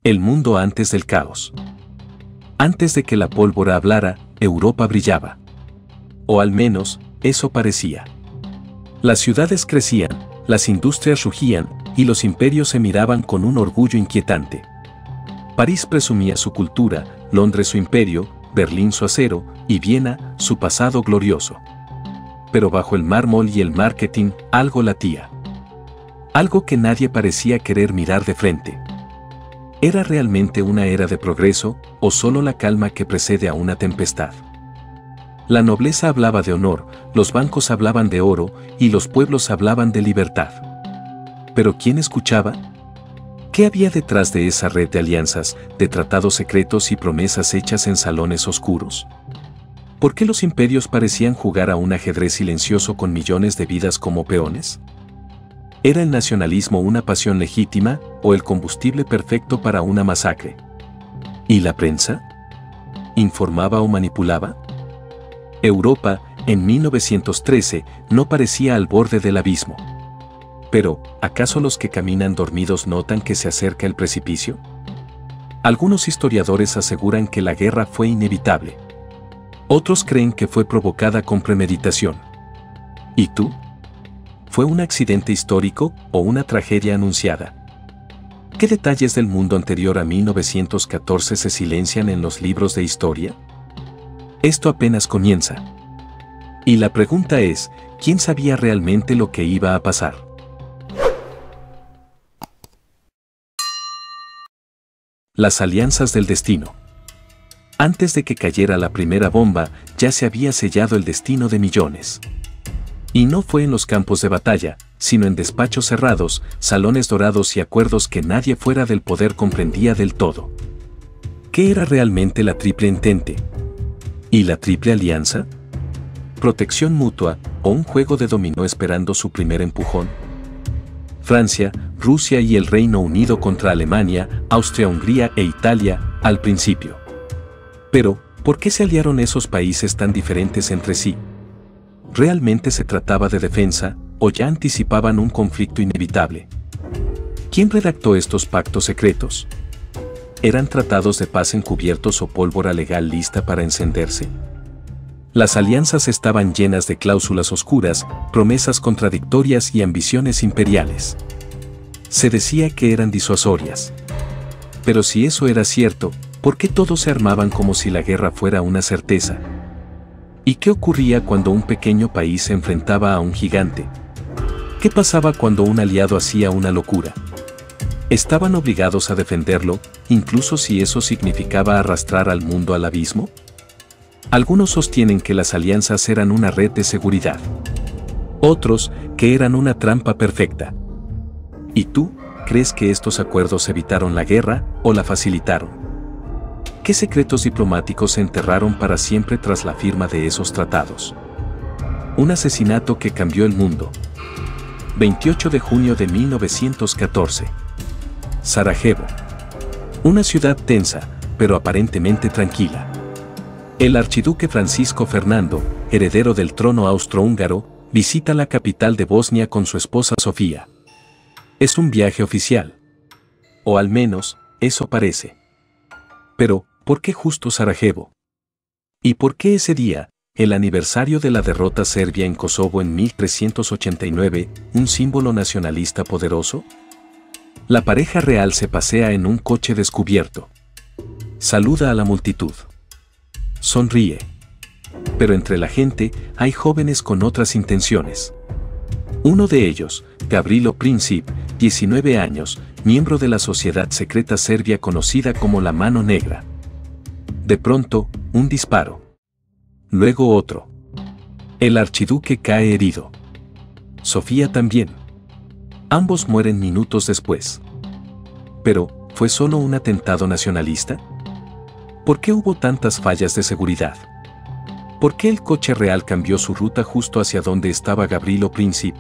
El mundo antes del caos. Antes de que la pólvora hablara, Europa brillaba. O al menos, eso parecía. Las ciudades crecían, las industrias rugían, y los imperios se miraban con un orgullo inquietante. París presumía su cultura, Londres su imperio, Berlín su acero, y Viena su pasado glorioso. Pero bajo el mármol y el marketing, algo latía. Algo que nadie parecía querer mirar de frente. ¿Era realmente una era de progreso, o solo la calma que precede a una tempestad? La nobleza hablaba de honor, los bancos hablaban de oro, y los pueblos hablaban de libertad. ¿Pero quién escuchaba? ¿Qué había detrás de esa red de alianzas, de tratados secretos y promesas hechas en salones oscuros? ¿Por qué los imperios parecían jugar a un ajedrez silencioso con millones de vidas como peones? ¿Era el nacionalismo una pasión legítima o el combustible perfecto para una masacre? ¿Y la prensa? ¿Informaba o manipulaba? Europa, en 1913, no parecía al borde del abismo. Pero, ¿acaso los que caminan dormidos notan que se acerca el precipicio? Algunos historiadores aseguran que la guerra fue inevitable. Otros creen que fue provocada con premeditación. ¿Y tú? ¿Fue un accidente histórico o una tragedia anunciada? ¿Qué detalles del mundo anterior a 1914 se silencian en los libros de historia? Esto apenas comienza. Y la pregunta es, ¿quién sabía realmente lo que iba a pasar? Las alianzas del destino. Antes de que cayera la primera bomba, ya se había sellado el destino de millones. Y no fue en los campos de batalla, sino en despachos cerrados, salones dorados y acuerdos que nadie fuera del poder comprendía del todo. ¿Qué era realmente la Triple Entente? ¿Y la Triple Alianza? ¿Protección mutua o un juego de dominó esperando su primer empujón? Francia, Rusia y el Reino Unido contra Alemania, Austria-Hungría e Italia, al principio. Pero, ¿por qué se aliaron esos países tan diferentes entre sí? ¿Realmente se trataba de defensa, o ya anticipaban un conflicto inevitable? ¿Quién redactó estos pactos secretos? ¿Eran tratados de paz encubiertos o pólvora legal lista para encenderse? Las alianzas estaban llenas de cláusulas oscuras, promesas contradictorias y ambiciones imperiales. Se decía que eran disuasorias. Pero si eso era cierto, ¿por qué todos se armaban como si la guerra fuera una certeza? ¿Y qué ocurría cuando un pequeño país se enfrentaba a un gigante? ¿Qué pasaba cuando un aliado hacía una locura? ¿Estaban obligados a defenderlo, incluso si eso significaba arrastrar al mundo al abismo? Algunos sostienen que las alianzas eran una red de seguridad. Otros, que eran una trampa perfecta. ¿Y tú, crees que estos acuerdos evitaron la guerra o la facilitaron? ¿Qué secretos diplomáticos se enterraron para siempre tras la firma de esos tratados? Un asesinato que cambió el mundo. 28 de junio de 1914. Sarajevo. Una ciudad tensa, pero aparentemente tranquila. El archiduque Francisco Fernando, heredero del trono austrohúngaro, visita la capital de Bosnia con su esposa Sofía. Es un viaje oficial. O al menos, eso parece. Pero, ¿por qué justo Sarajevo? ¿Y por qué ese día, el aniversario de la derrota serbia en Kosovo en 1389, un símbolo nacionalista poderoso? La pareja real se pasea en un coche descubierto. Saluda a la multitud. Sonríe. Pero entre la gente hay jóvenes con otras intenciones. Uno de ellos, Gavrilo Princip, 19 años, miembro de la sociedad secreta serbia conocida como la Mano Negra. De pronto, un disparo. Luego otro. El archiduque cae herido. Sofía también. Ambos mueren minutos después. Pero, ¿fue solo un atentado nacionalista? ¿Por qué hubo tantas fallas de seguridad? ¿Por qué el coche real cambió su ruta justo hacia donde estaba Gavrilo Princip?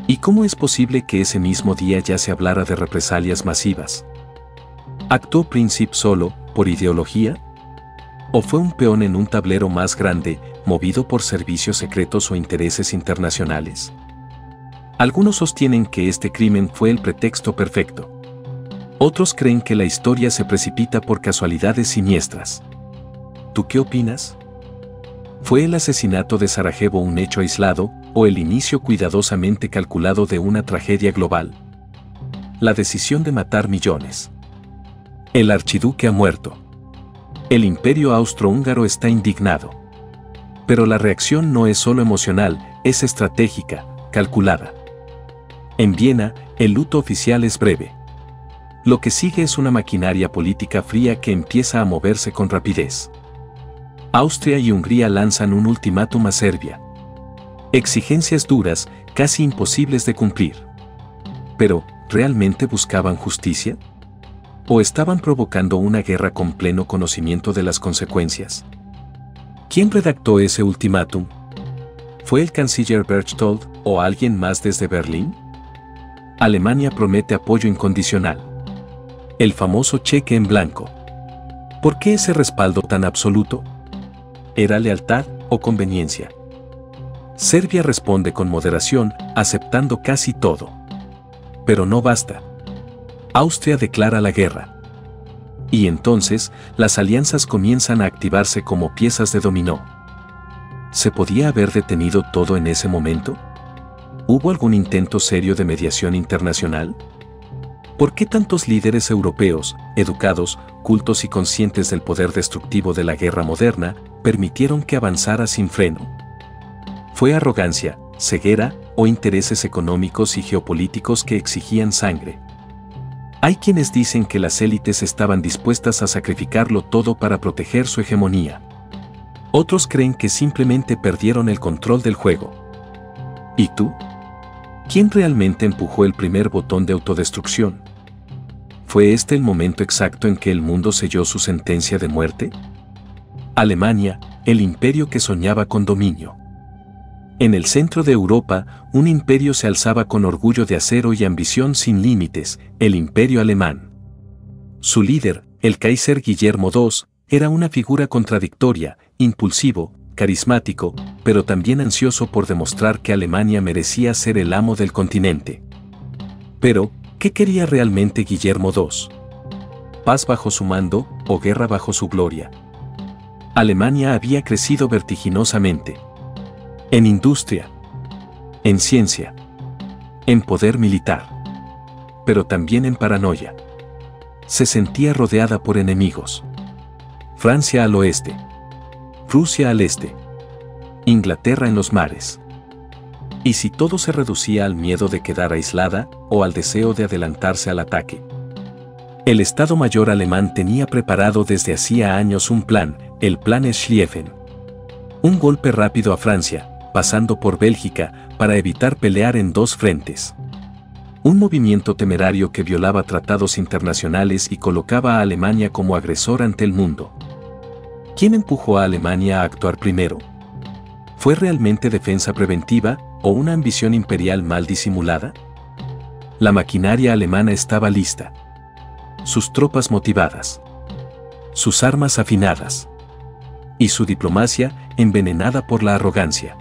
¿Y cómo es posible que ese mismo día ya se hablara de represalias masivas? ¿Actuó Princip solo, por ideología? ¿O fue un peón en un tablero más grande, movido por servicios secretos o intereses internacionales? Algunos sostienen que este crimen fue el pretexto perfecto. Otros creen que la historia se precipita por casualidades siniestras. ¿Tú qué opinas? ¿Fue el asesinato de Sarajevo un hecho aislado o el inicio cuidadosamente calculado de una tragedia global? La decisión de matar millones. El archiduque ha muerto. El imperio austrohúngaro está indignado. Pero la reacción no es solo emocional, es estratégica, calculada. En Viena, el luto oficial es breve. Lo que sigue es una maquinaria política fría que empieza a moverse con rapidez. Austria y Hungría lanzan un ultimátum a Serbia. Exigencias duras, casi imposibles de cumplir. Pero, ¿realmente buscaban justicia? ¿O estaban provocando una guerra con pleno conocimiento de las consecuencias? ¿Quién redactó ese ultimátum? ¿Fue el canciller Berchtold o alguien más desde Berlín? Alemania promete apoyo incondicional. El famoso cheque en blanco. ¿Por qué ese respaldo tan absoluto? ¿Era lealtad o conveniencia? Serbia responde con moderación, aceptando casi todo. Pero no basta. Austria declara la guerra. Y entonces, las alianzas comienzan a activarse como piezas de dominó. ¿Se podía haber detenido todo en ese momento? ¿Hubo algún intento serio de mediación internacional? ¿Por qué tantos líderes europeos, educados, cultos y conscientes del poder destructivo de la guerra moderna, permitieron que avanzara sin freno? ¿Fue arrogancia, ceguera o intereses económicos y geopolíticos que exigían sangre? Hay quienes dicen que las élites estaban dispuestas a sacrificarlo todo para proteger su hegemonía. Otros creen que simplemente perdieron el control del juego. ¿Y tú? ¿Quién realmente empujó el primer botón de autodestrucción? ¿Fue este el momento exacto en que el mundo selló su sentencia de muerte? Alemania, el imperio que soñaba con dominio. En el centro de Europa, un imperio se alzaba con orgullo de acero y ambición sin límites, el Imperio Alemán. Su líder, el Kaiser Guillermo II, era una figura contradictoria, impulsivo, carismático, pero también ansioso por demostrar que Alemania merecía ser el amo del continente. Pero, ¿qué quería realmente Guillermo II? ¿Paz bajo su mando o guerra bajo su gloria? Alemania había crecido vertiginosamente. En industria, en ciencia, en poder militar, pero también en paranoia. Se sentía rodeada por enemigos. Francia al oeste, Rusia al este, Inglaterra en los mares. ¿Y si todo se reducía al miedo de quedar aislada o al deseo de adelantarse al ataque? El Estado Mayor alemán tenía preparado desde hacía años un plan, el Plan Schlieffen. Un golpe rápido a Francia, pasando por Bélgica, para evitar pelear en dos frentes. Un movimiento temerario que violaba tratados internacionales y colocaba a Alemania como agresor ante el mundo. ¿Quién empujó a Alemania a actuar primero? ¿Fue realmente defensa preventiva o una ambición imperial mal disimulada? La maquinaria alemana estaba lista. Sus tropas motivadas. Sus armas afinadas. Y su diplomacia envenenada por la arrogancia.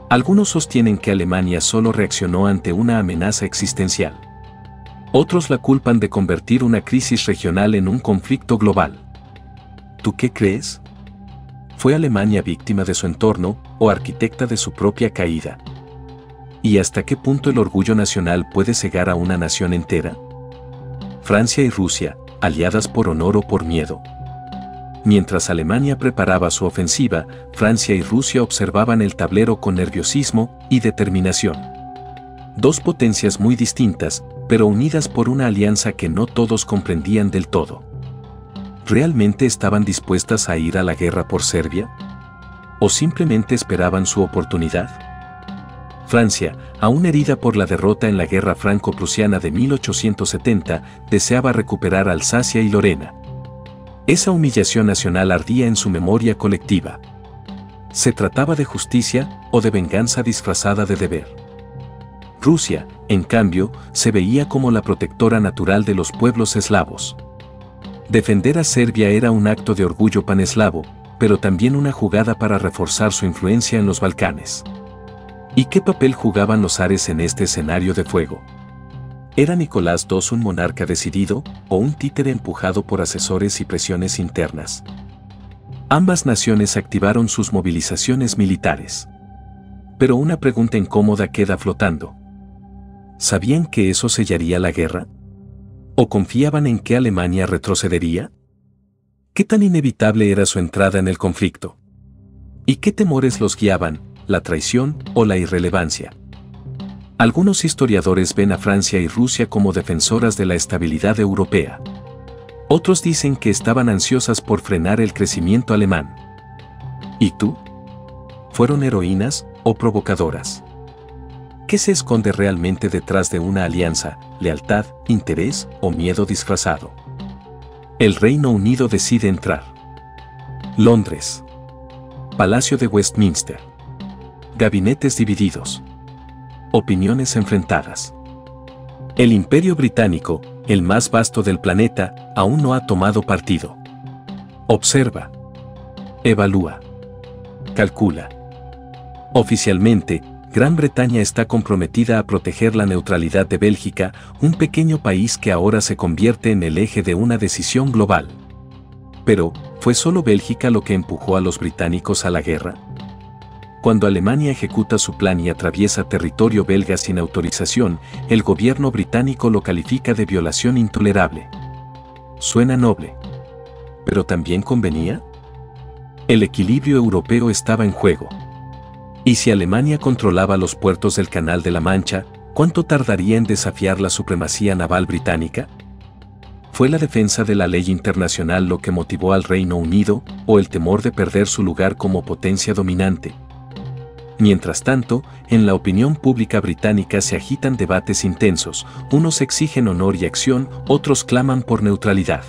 Algunos sostienen que Alemania solo reaccionó ante una amenaza existencial. Otros la culpan de convertir una crisis regional en un conflicto global. ¿Tú qué crees? ¿Fue Alemania víctima de su entorno o arquitecta de su propia caída? ¿Y hasta qué punto el orgullo nacional puede cegar a una nación entera? Francia y Rusia, aliadas por honor o por miedo. Mientras Alemania preparaba su ofensiva, Francia y Rusia observaban el tablero con nerviosismo y determinación. Dos potencias muy distintas, pero unidas por una alianza que no todos comprendían del todo. ¿Realmente estaban dispuestas a ir a la guerra por Serbia? ¿O simplemente esperaban su oportunidad? Francia, aún herida por la derrota en la guerra franco-prusiana de 1870, deseaba recuperar Alsacia y Lorena. Esa humillación nacional ardía en su memoria colectiva. ¿Se trataba de justicia o de venganza disfrazada de deber? Rusia, en cambio, se veía como la protectora natural de los pueblos eslavos. Defender a Serbia era un acto de orgullo paneslavo, pero también una jugada para reforzar su influencia en los Balcanes. ¿Y qué papel jugaban los zares en este escenario de fuego? ¿Era Nicolás II un monarca decidido o un títere empujado por asesores y presiones internas? Ambas naciones activaron sus movilizaciones militares. Pero una pregunta incómoda queda flotando. ¿Sabían que eso sellaría la guerra? ¿O confiaban en que Alemania retrocedería? ¿Qué tan inevitable era su entrada en el conflicto? ¿Y qué temores los guiaban, la traición o la irrelevancia? Algunos historiadores ven a Francia y Rusia como defensoras de la estabilidad europea. Otros dicen que estaban ansiosas por frenar el crecimiento alemán. ¿Y tú? ¿Fueron heroínas o provocadoras? ¿Qué se esconde realmente detrás de una alianza, lealtad, interés o miedo disfrazado? El Reino Unido decide entrar. Londres. Palacio de Westminster. Gabinetes divididos. Opiniones enfrentadas. El Imperio Británico, el más vasto del planeta, aún no ha tomado partido. Observa. Evalúa. Calcula. Oficialmente, Gran Bretaña está comprometida a proteger la neutralidad de Bélgica, un pequeño país que ahora se convierte en el eje de una decisión global. Pero, ¿fue solo Bélgica lo que empujó a los británicos a la guerra? Cuando Alemania ejecuta su plan y atraviesa territorio belga sin autorización, el gobierno británico lo califica de violación intolerable. Suena noble. ¿Pero también convenía? El equilibrio europeo estaba en juego. ¿Y si Alemania controlaba los puertos del Canal de la Mancha, cuánto tardaría en desafiar la supremacía naval británica? ¿Fue la defensa de la ley internacional lo que motivó al Reino Unido, o el temor de perder su lugar como potencia dominante? Mientras tanto, en la opinión pública británica se agitan debates intensos, unos exigen honor y acción, otros claman por neutralidad.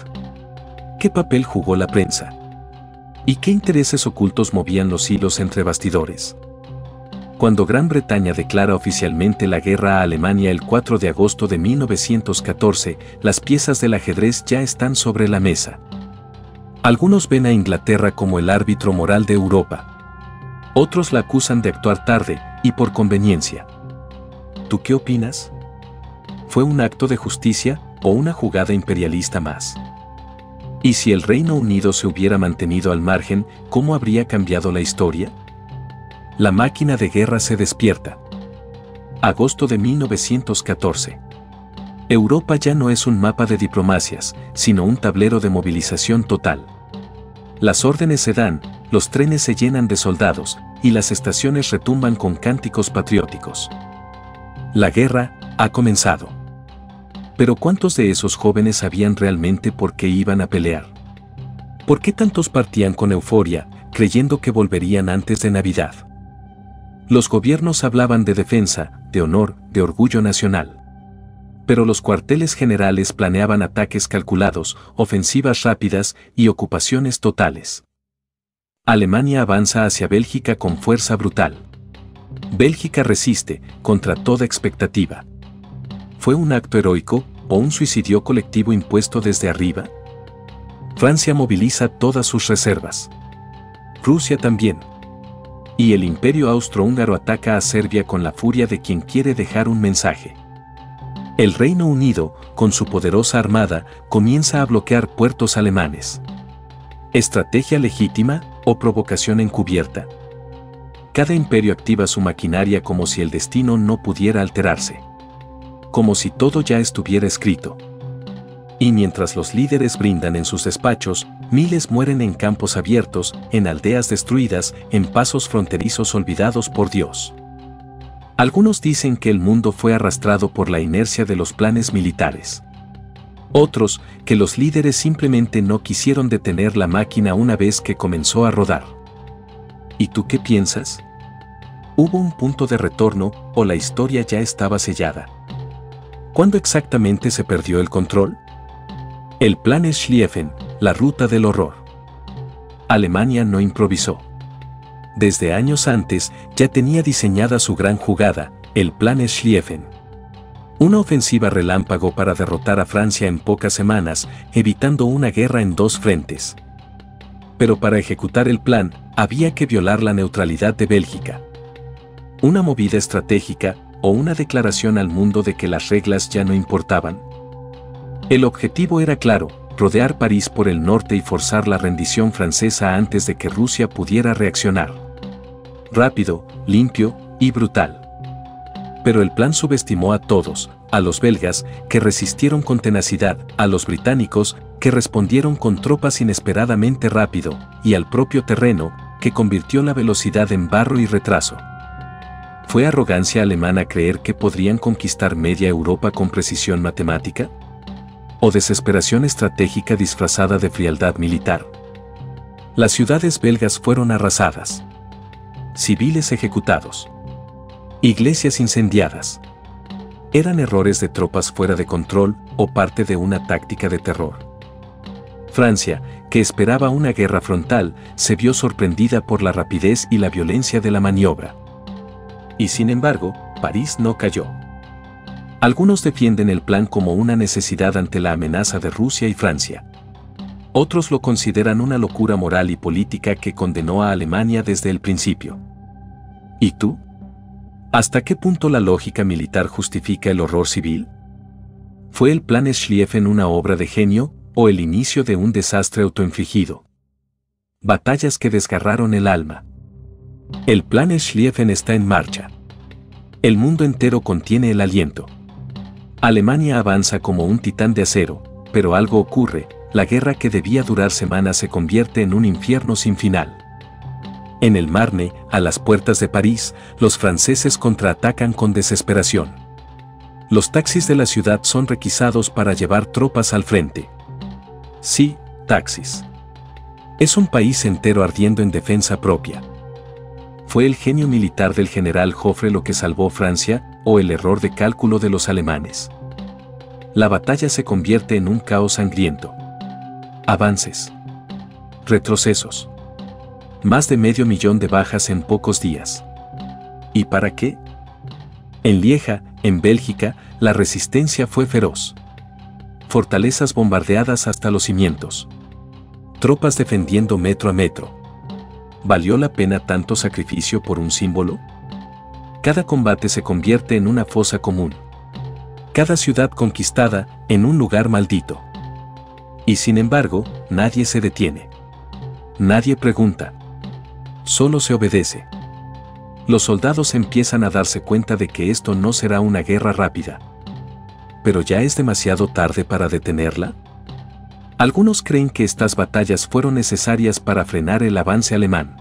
¿Qué papel jugó la prensa? ¿Y qué intereses ocultos movían los hilos entre bastidores? Cuando Gran Bretaña declara oficialmente la guerra a Alemania el 4 de agosto de 1914, las piezas del ajedrez ya están sobre la mesa. Algunos ven a Inglaterra como el árbitro moral de Europa. Otros la acusan de actuar tarde y por conveniencia. ¿Tú qué opinas? ¿Fue un acto de justicia o una jugada imperialista más? ¿Y si el Reino Unido se hubiera mantenido al margen, cómo habría cambiado la historia? La máquina de guerra se despierta. Agosto de 1914. Europa ya no es un mapa de diplomacias, sino un tablero de movilización total. Las órdenes se dan, los trenes se llenan de soldados, y las estaciones retumban con cánticos patrióticos. La guerra ha comenzado. Pero ¿cuántos de esos jóvenes sabían realmente por qué iban a pelear? ¿Por qué tantos partían con euforia, creyendo que volverían antes de Navidad? Los gobiernos hablaban de defensa, de honor, de orgullo nacional. Pero los cuarteles generales planeaban ataques calculados, ofensivas rápidas y ocupaciones totales. Alemania avanza hacia Bélgica con fuerza brutal. Bélgica resiste, contra toda expectativa. ¿Fue un acto heroico o un suicidio colectivo impuesto desde arriba? Francia moviliza todas sus reservas. Rusia también. Y el Imperio Austrohúngaro ataca a Serbia con la furia de quien quiere dejar un mensaje. El Reino Unido, con su poderosa armada, comienza a bloquear puertos alemanes. ¿Estrategia legítima o provocación encubierta? Cada imperio activa su maquinaria como si el destino no pudiera alterarse. Como si todo ya estuviera escrito. Y mientras los líderes brindan en sus despachos, miles mueren en campos abiertos, en aldeas destruidas, en pasos fronterizos olvidados por Dios. Algunos dicen que el mundo fue arrastrado por la inercia de los planes militares. Otros, que los líderes simplemente no quisieron detener la máquina una vez que comenzó a rodar. ¿Y tú qué piensas? ¿Hubo un punto de retorno o la historia ya estaba sellada? ¿Cuándo exactamente se perdió el control? El plan Schlieffen, la ruta del horror. Alemania no improvisó. Desde años antes ya tenía diseñada su gran jugada, el plan Schlieffen. Una ofensiva relámpago para derrotar a Francia en pocas semanas, evitando una guerra en dos frentes. Pero para ejecutar el plan, había que violar la neutralidad de Bélgica. Una movida estratégica, o una declaración al mundo de que las reglas ya no importaban? El objetivo era claro: rodear París por el norte y forzar la rendición francesa antes de que Rusia pudiera reaccionar. Rápido, limpio y brutal. Pero el plan subestimó a todos: a los belgas, que resistieron con tenacidad, a los británicos, que respondieron con tropas inesperadamente rápido, y al propio terreno, que convirtió la velocidad en barro y retraso. ¿Fue arrogancia alemana creer que podrían conquistar media Europa con precisión matemática? ¿O desesperación estratégica disfrazada de frialdad militar? Las ciudades belgas fueron arrasadas. Civiles ejecutados. Iglesias incendiadas. ¿Eran errores de tropas fuera de control o parte de una táctica de terror? Francia, que esperaba una guerra frontal, se vio sorprendida por la rapidez y la violencia de la maniobra. Y sin embargo, París no cayó. Algunos defienden el plan como una necesidad ante la amenaza de Rusia y Francia. Otros lo consideran una locura moral y política que condenó a Alemania desde el principio. ¿Y tú? ¿Hasta qué punto la lógica militar justifica el horror civil? ¿Fue el plan Schlieffen una obra de genio o el inicio de un desastre autoinfligido? Batallas que desgarraron el alma. El plan Schlieffen está en marcha. El mundo entero contiene el aliento. Alemania avanza como un titán de acero, pero algo ocurre: la guerra que debía durar semanas se convierte en un infierno sin final. En el Marne, a las puertas de París, los franceses contraatacan con desesperación. Los taxis de la ciudad son requisados para llevar tropas al frente. Sí, taxis. Es un país entero ardiendo en defensa propia. ¿Fue el genio militar del general Joffre lo que salvó Francia, o el error de cálculo de los alemanes? La batalla se convierte en un caos sangriento. Avances. Retrocesos. Más de 500.000 de bajas en pocos días. ¿Y para qué? En Lieja, en Bélgica, la resistencia fue feroz. Fortalezas bombardeadas hasta los cimientos. Tropas defendiendo metro a metro. ¿Valió la pena tanto sacrificio por un símbolo? Cada combate se convierte en una fosa común. Cada ciudad conquistada, en un lugar maldito. Y sin embargo, nadie se detiene. Nadie pregunta. Solo se obedece. Los soldados empiezan a darse cuenta de que esto no será una guerra rápida. ¿Pero ya es demasiado tarde para detenerla? Algunos creen que estas batallas fueron necesarias para frenar el avance alemán.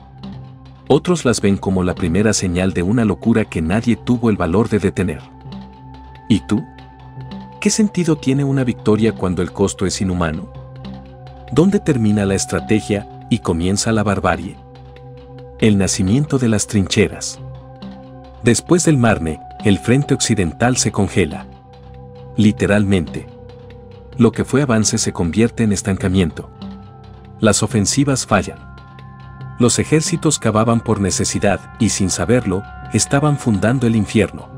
Otros las ven como la primera señal de una locura que nadie tuvo el valor de detener. ¿Y tú? ¿Qué sentido tiene una victoria cuando el costo es inhumano? ¿Dónde termina la estrategia y comienza la barbarie? El nacimiento de las trincheras. Después del Marne, el frente occidental se congela. Literalmente. Lo que fue avance se convierte en estancamiento. Las ofensivas fallan. Los ejércitos cavaban por necesidad y, sin saberlo, estaban fundando el infierno.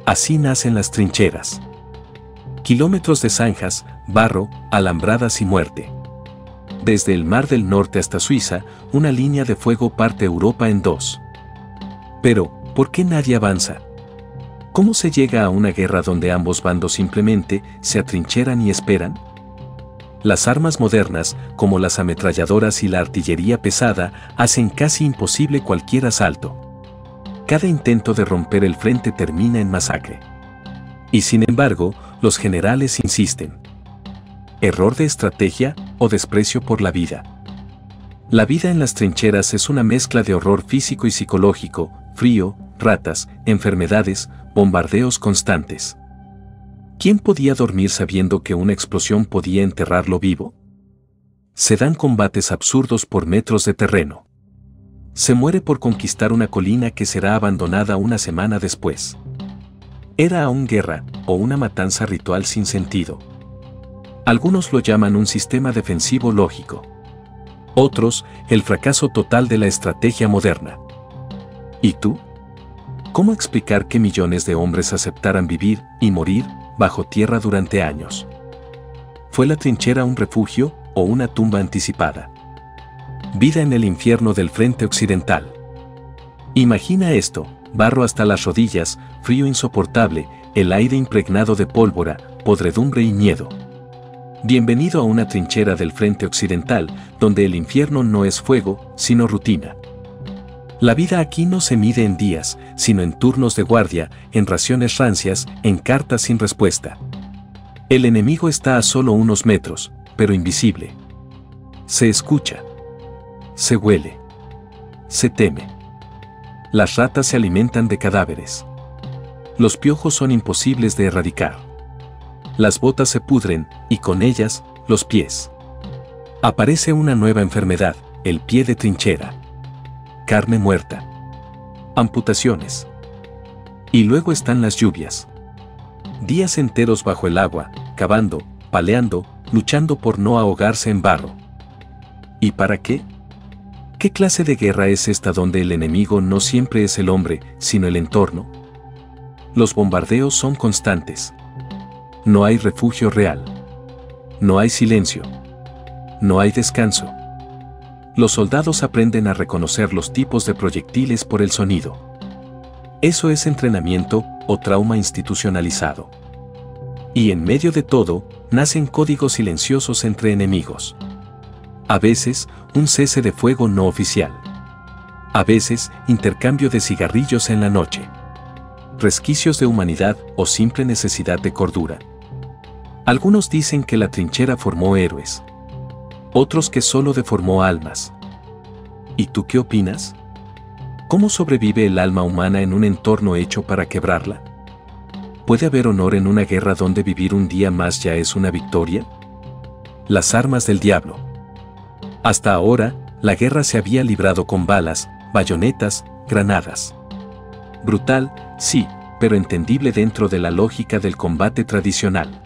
Así nacen las trincheras. Kilómetros de zanjas, barro, alambradas y muerte. Desde el Mar del Norte hasta Suiza, una línea de fuego parte Europa en dos. Pero, ¿por qué nadie avanza? ¿Cómo se llega a una guerra donde ambos bandos simplemente se atrincheran y esperan? Las armas modernas, como las ametralladoras y la artillería pesada, hacen casi imposible cualquier asalto. Cada intento de romper el frente termina en masacre. Y sin embargo, los generales insisten. ¿Error de estrategia o desprecio por la vida? La vida en las trincheras es una mezcla de horror físico y psicológico, frío, ratas, enfermedades, bombardeos constantes. ¿Quién podía dormir sabiendo que una explosión podía enterrarlo vivo? Se dan combates absurdos por metros de terreno. Se muere por conquistar una colina que será abandonada una semana después. ¿Era aún guerra o una matanza ritual sin sentido? Algunos lo llaman un sistema defensivo lógico. Otros, el fracaso total de la estrategia moderna. ¿Y tú? ¿Cómo explicar que millones de hombres aceptaran vivir y morir bajo tierra durante años? ¿Fue la trinchera un refugio o una tumba anticipada? Vida en el infierno del frente occidental. Imagina esto: barro hasta las rodillas, frío insoportable, el aire impregnado de pólvora, podredumbre y miedo. Bienvenido a una trinchera del frente occidental, donde el infierno no es fuego, sino rutina. La vida aquí no se mide en días, sino en turnos de guardia, en raciones rancias, en cartas sin respuesta. El enemigo está a solo unos metros, pero invisible. Se escucha. Se huele. Se teme. Las ratas se alimentan de cadáveres. Los piojos son imposibles de erradicar. Las botas se pudren, y con ellas, los pies. Aparece una nueva enfermedad, el pie de trinchera. Carne muerta. Amputaciones. Y luego están las lluvias. Días enteros bajo el agua, cavando, paleando, luchando por no ahogarse en barro. ¿Y para qué? ¿Qué clase de guerra es esta donde el enemigo no siempre es el hombre, sino el entorno? Los bombardeos son constantes. No hay refugio real. No hay silencio. No hay descanso. Los soldados aprenden a reconocer los tipos de proyectiles por el sonido. Eso es entrenamiento o trauma institucionalizado. Y en medio de todo, nacen códigos silenciosos entre enemigos. A veces, un cese de fuego no oficial. A veces, intercambio de cigarrillos en la noche. Resquicios de humanidad o simple necesidad de cordura. Algunos dicen que la trinchera formó héroes. Otros que solo deformó almas. ¿Y tú qué opinas? ¿Cómo sobrevive el alma humana en un entorno hecho para quebrarla? ¿Puede haber honor en una guerra donde vivir un día más ya es una victoria? Las armas del diablo. Hasta ahora, la guerra se había librado con balas, bayonetas, granadas. Brutal, sí, pero entendible dentro de la lógica del combate tradicional.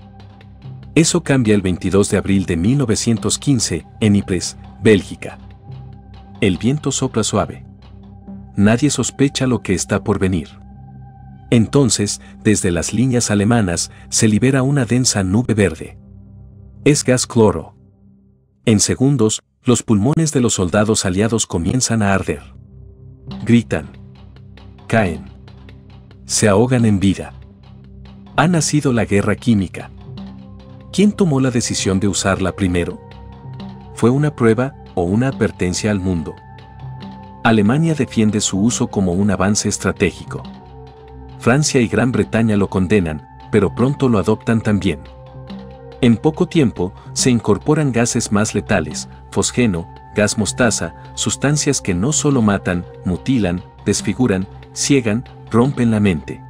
Eso cambia el 22 de abril de 1915, en Ypres, Bélgica. El viento sopla suave. Nadie sospecha lo que está por venir. Entonces, desde las líneas alemanas, se libera una densa nube verde. Es gas cloro. En segundos, los pulmones de los soldados aliados comienzan a arder. Gritan. Caen. Se ahogan en vida. Ha nacido la guerra química. ¿Quién tomó la decisión de usarla primero? ¿Fue una prueba o una advertencia al mundo? Alemania defiende su uso como un avance estratégico. Francia y Gran Bretaña lo condenan, pero pronto lo adoptan también. En poco tiempo, se incorporan gases más letales, fosgeno, gas mostaza, sustancias que no solo matan, mutilan, desfiguran, ciegan, rompen la mente.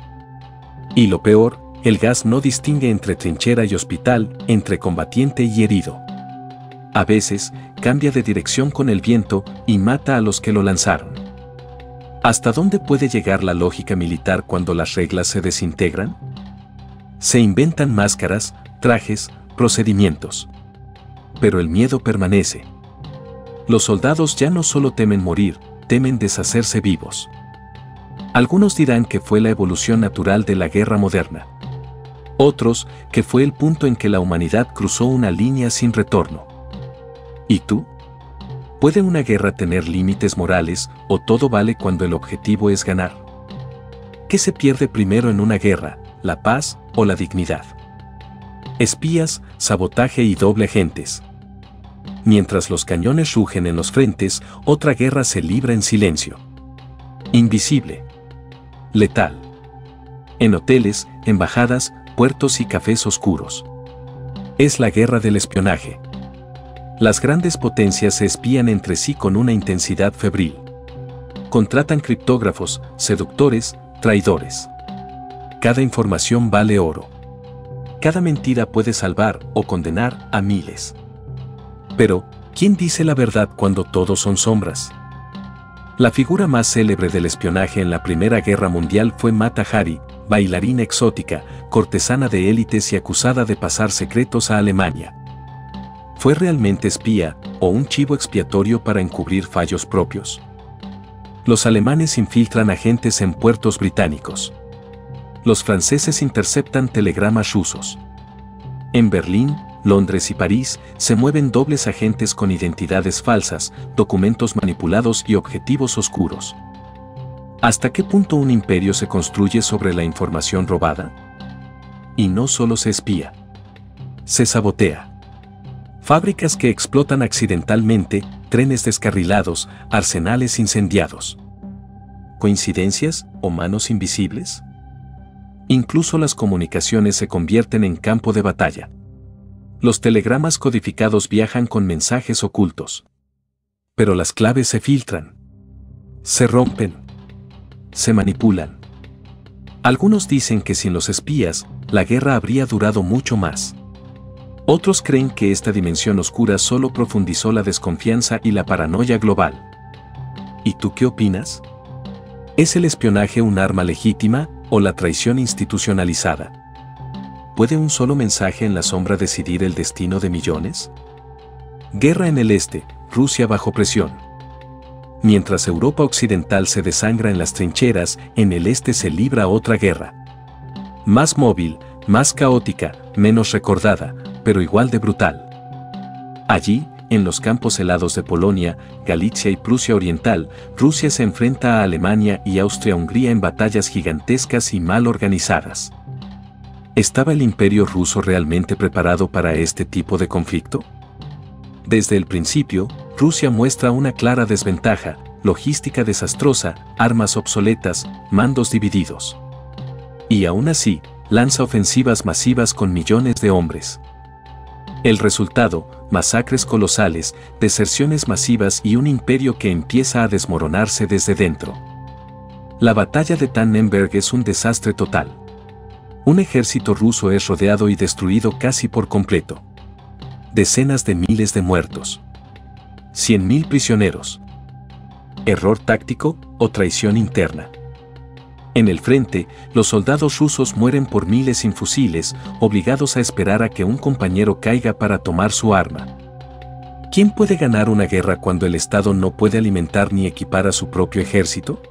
Y lo peor, el gas no distingue entre trinchera y hospital, entre combatiente y herido. A veces, cambia de dirección con el viento y mata a los que lo lanzaron. ¿Hasta dónde puede llegar la lógica militar cuando las reglas se desintegran? Se inventan máscaras, trajes, procedimientos. Pero el miedo permanece. Los soldados ya no solo temen morir, temen deshacerse vivos. Algunos dirán que fue la evolución natural de la guerra moderna. Otros, que fue el punto en que la humanidad cruzó una línea sin retorno. ¿Y tú? ¿Puede una guerra tener límites morales o todo vale cuando el objetivo es ganar? ¿Qué se pierde primero en una guerra, la paz o la dignidad? Espías, sabotaje y doble agentes. Mientras los cañones rugen en los frentes, otra guerra se libra en silencio. Invisible. Letal. En hoteles, embajadas, puertos y cafés oscuros. Es la guerra del espionaje. Las grandes potencias se espían entre sí con una intensidad febril. Contratan criptógrafos, seductores, traidores. Cada información vale oro. Cada mentira puede salvar o condenar a miles. Pero, ¿quién dice la verdad cuando todos son sombras? La figura más célebre del espionaje en la Primera Guerra Mundial fue Mata Hari, bailarina exótica, cortesana de élites y acusada de pasar secretos a Alemania. ¿Fue realmente espía o un chivo expiatorio para encubrir fallos propios? Los alemanes infiltran agentes en puertos británicos. Los franceses interceptan telegramas rusos. En Berlín, Londres y París se mueven dobles agentes con identidades falsas, documentos manipulados y objetivos oscuros. ¿Hasta qué punto un imperio se construye sobre la información robada? Y no solo se espía. Se sabotea. Fábricas que explotan accidentalmente, trenes descarrilados, arsenales incendiados. ¿Coincidencias o manos invisibles? Incluso las comunicaciones se convierten en campo de batalla. Los telegramas codificados viajan con mensajes ocultos. Pero las claves se filtran. Se rompen. Se manipulan. Algunos dicen que sin los espías, la guerra habría durado mucho más. Otros creen que esta dimensión oscura solo profundizó la desconfianza y la paranoia global. ¿Y tú qué opinas? ¿Es el espionaje un arma legítima o la traición institucionalizada? ¿Puede un solo mensaje en la sombra decidir el destino de millones? Guerra en el este, Rusia bajo presión. Mientras Europa occidental se desangra en las trincheras, en el este se libra otra guerra. Más móvil, más caótica, menos recordada, pero igual de brutal. Allí, en los campos helados de Polonia, Galicia y Prusia Oriental, Rusia se enfrenta a Alemania y Austria-Hungría en batallas gigantescas y mal organizadas. ¿Estaba el Imperio ruso realmente preparado para este tipo de conflicto? Desde el principio, Rusia muestra una clara desventaja, logística desastrosa, armas obsoletas, mandos divididos. Y aún así, lanza ofensivas masivas con millones de hombres. El resultado, masacres colosales, deserciones masivas y un imperio que empieza a desmoronarse desde dentro. La batalla de Tannenberg es un desastre total. Un ejército ruso es rodeado y destruido casi por completo. Decenas de miles de muertos. 100.000 prisioneros. ¿Error táctico o traición interna? En el frente, los soldados rusos mueren por miles sin fusiles, obligados a esperar a que un compañero caiga para tomar su arma. ¿Quién puede ganar una guerra cuando el Estado no puede alimentar ni equipar a su propio ejército?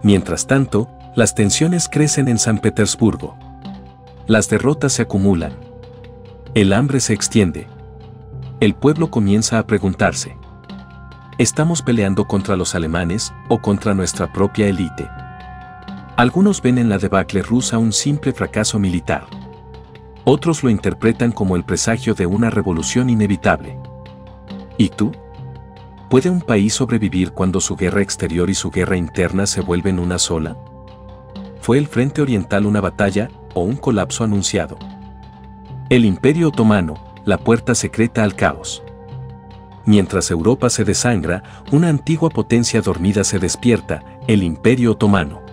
Mientras tanto, las tensiones crecen en San Petersburgo. Las derrotas se acumulan. El hambre se extiende. El pueblo comienza a preguntarse: ¿estamos peleando contra los alemanes o contra nuestra propia élite? Algunos ven en la debacle rusa un simple fracaso militar. Otros lo interpretan como el presagio de una revolución inevitable. ¿Y tú? ¿Puede un país sobrevivir cuando su guerra exterior y su guerra interna se vuelven una sola? ¿Fue el frente oriental una batalla o un colapso anunciado? El Imperio Otomano, la puerta secreta al caos. Mientras Europa se desangra, una antigua potencia dormida se despierta, el Imperio Otomano.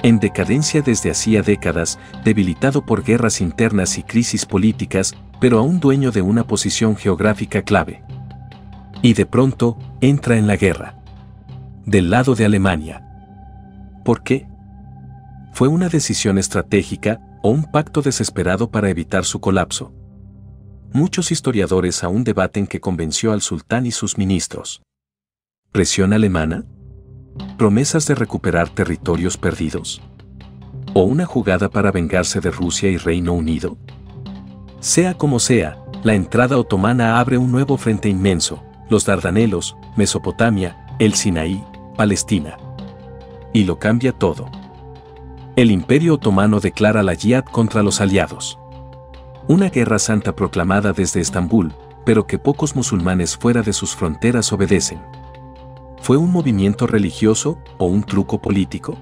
En decadencia desde hacía décadas, debilitado por guerras internas y crisis políticas, pero aún dueño de una posición geográfica clave. Y de pronto, entra en la guerra. Del lado de Alemania. ¿Por qué? ¿Fue una decisión estratégica o un pacto desesperado para evitar su colapso? Muchos historiadores aún debaten qué convenció al sultán y sus ministros. ¿Presión alemana? ¿Promesas de recuperar territorios perdidos? ¿O una jugada para vengarse de Rusia y Reino Unido? Sea como sea, la entrada otomana abre un nuevo frente inmenso: los Dardanelos, Mesopotamia, el Sinaí, Palestina. Y lo cambia todo. El Imperio Otomano declara la yihad contra los aliados. Una guerra santa proclamada desde Estambul, pero que pocos musulmanes fuera de sus fronteras obedecen. ¿Fue un movimiento religioso o un truco político?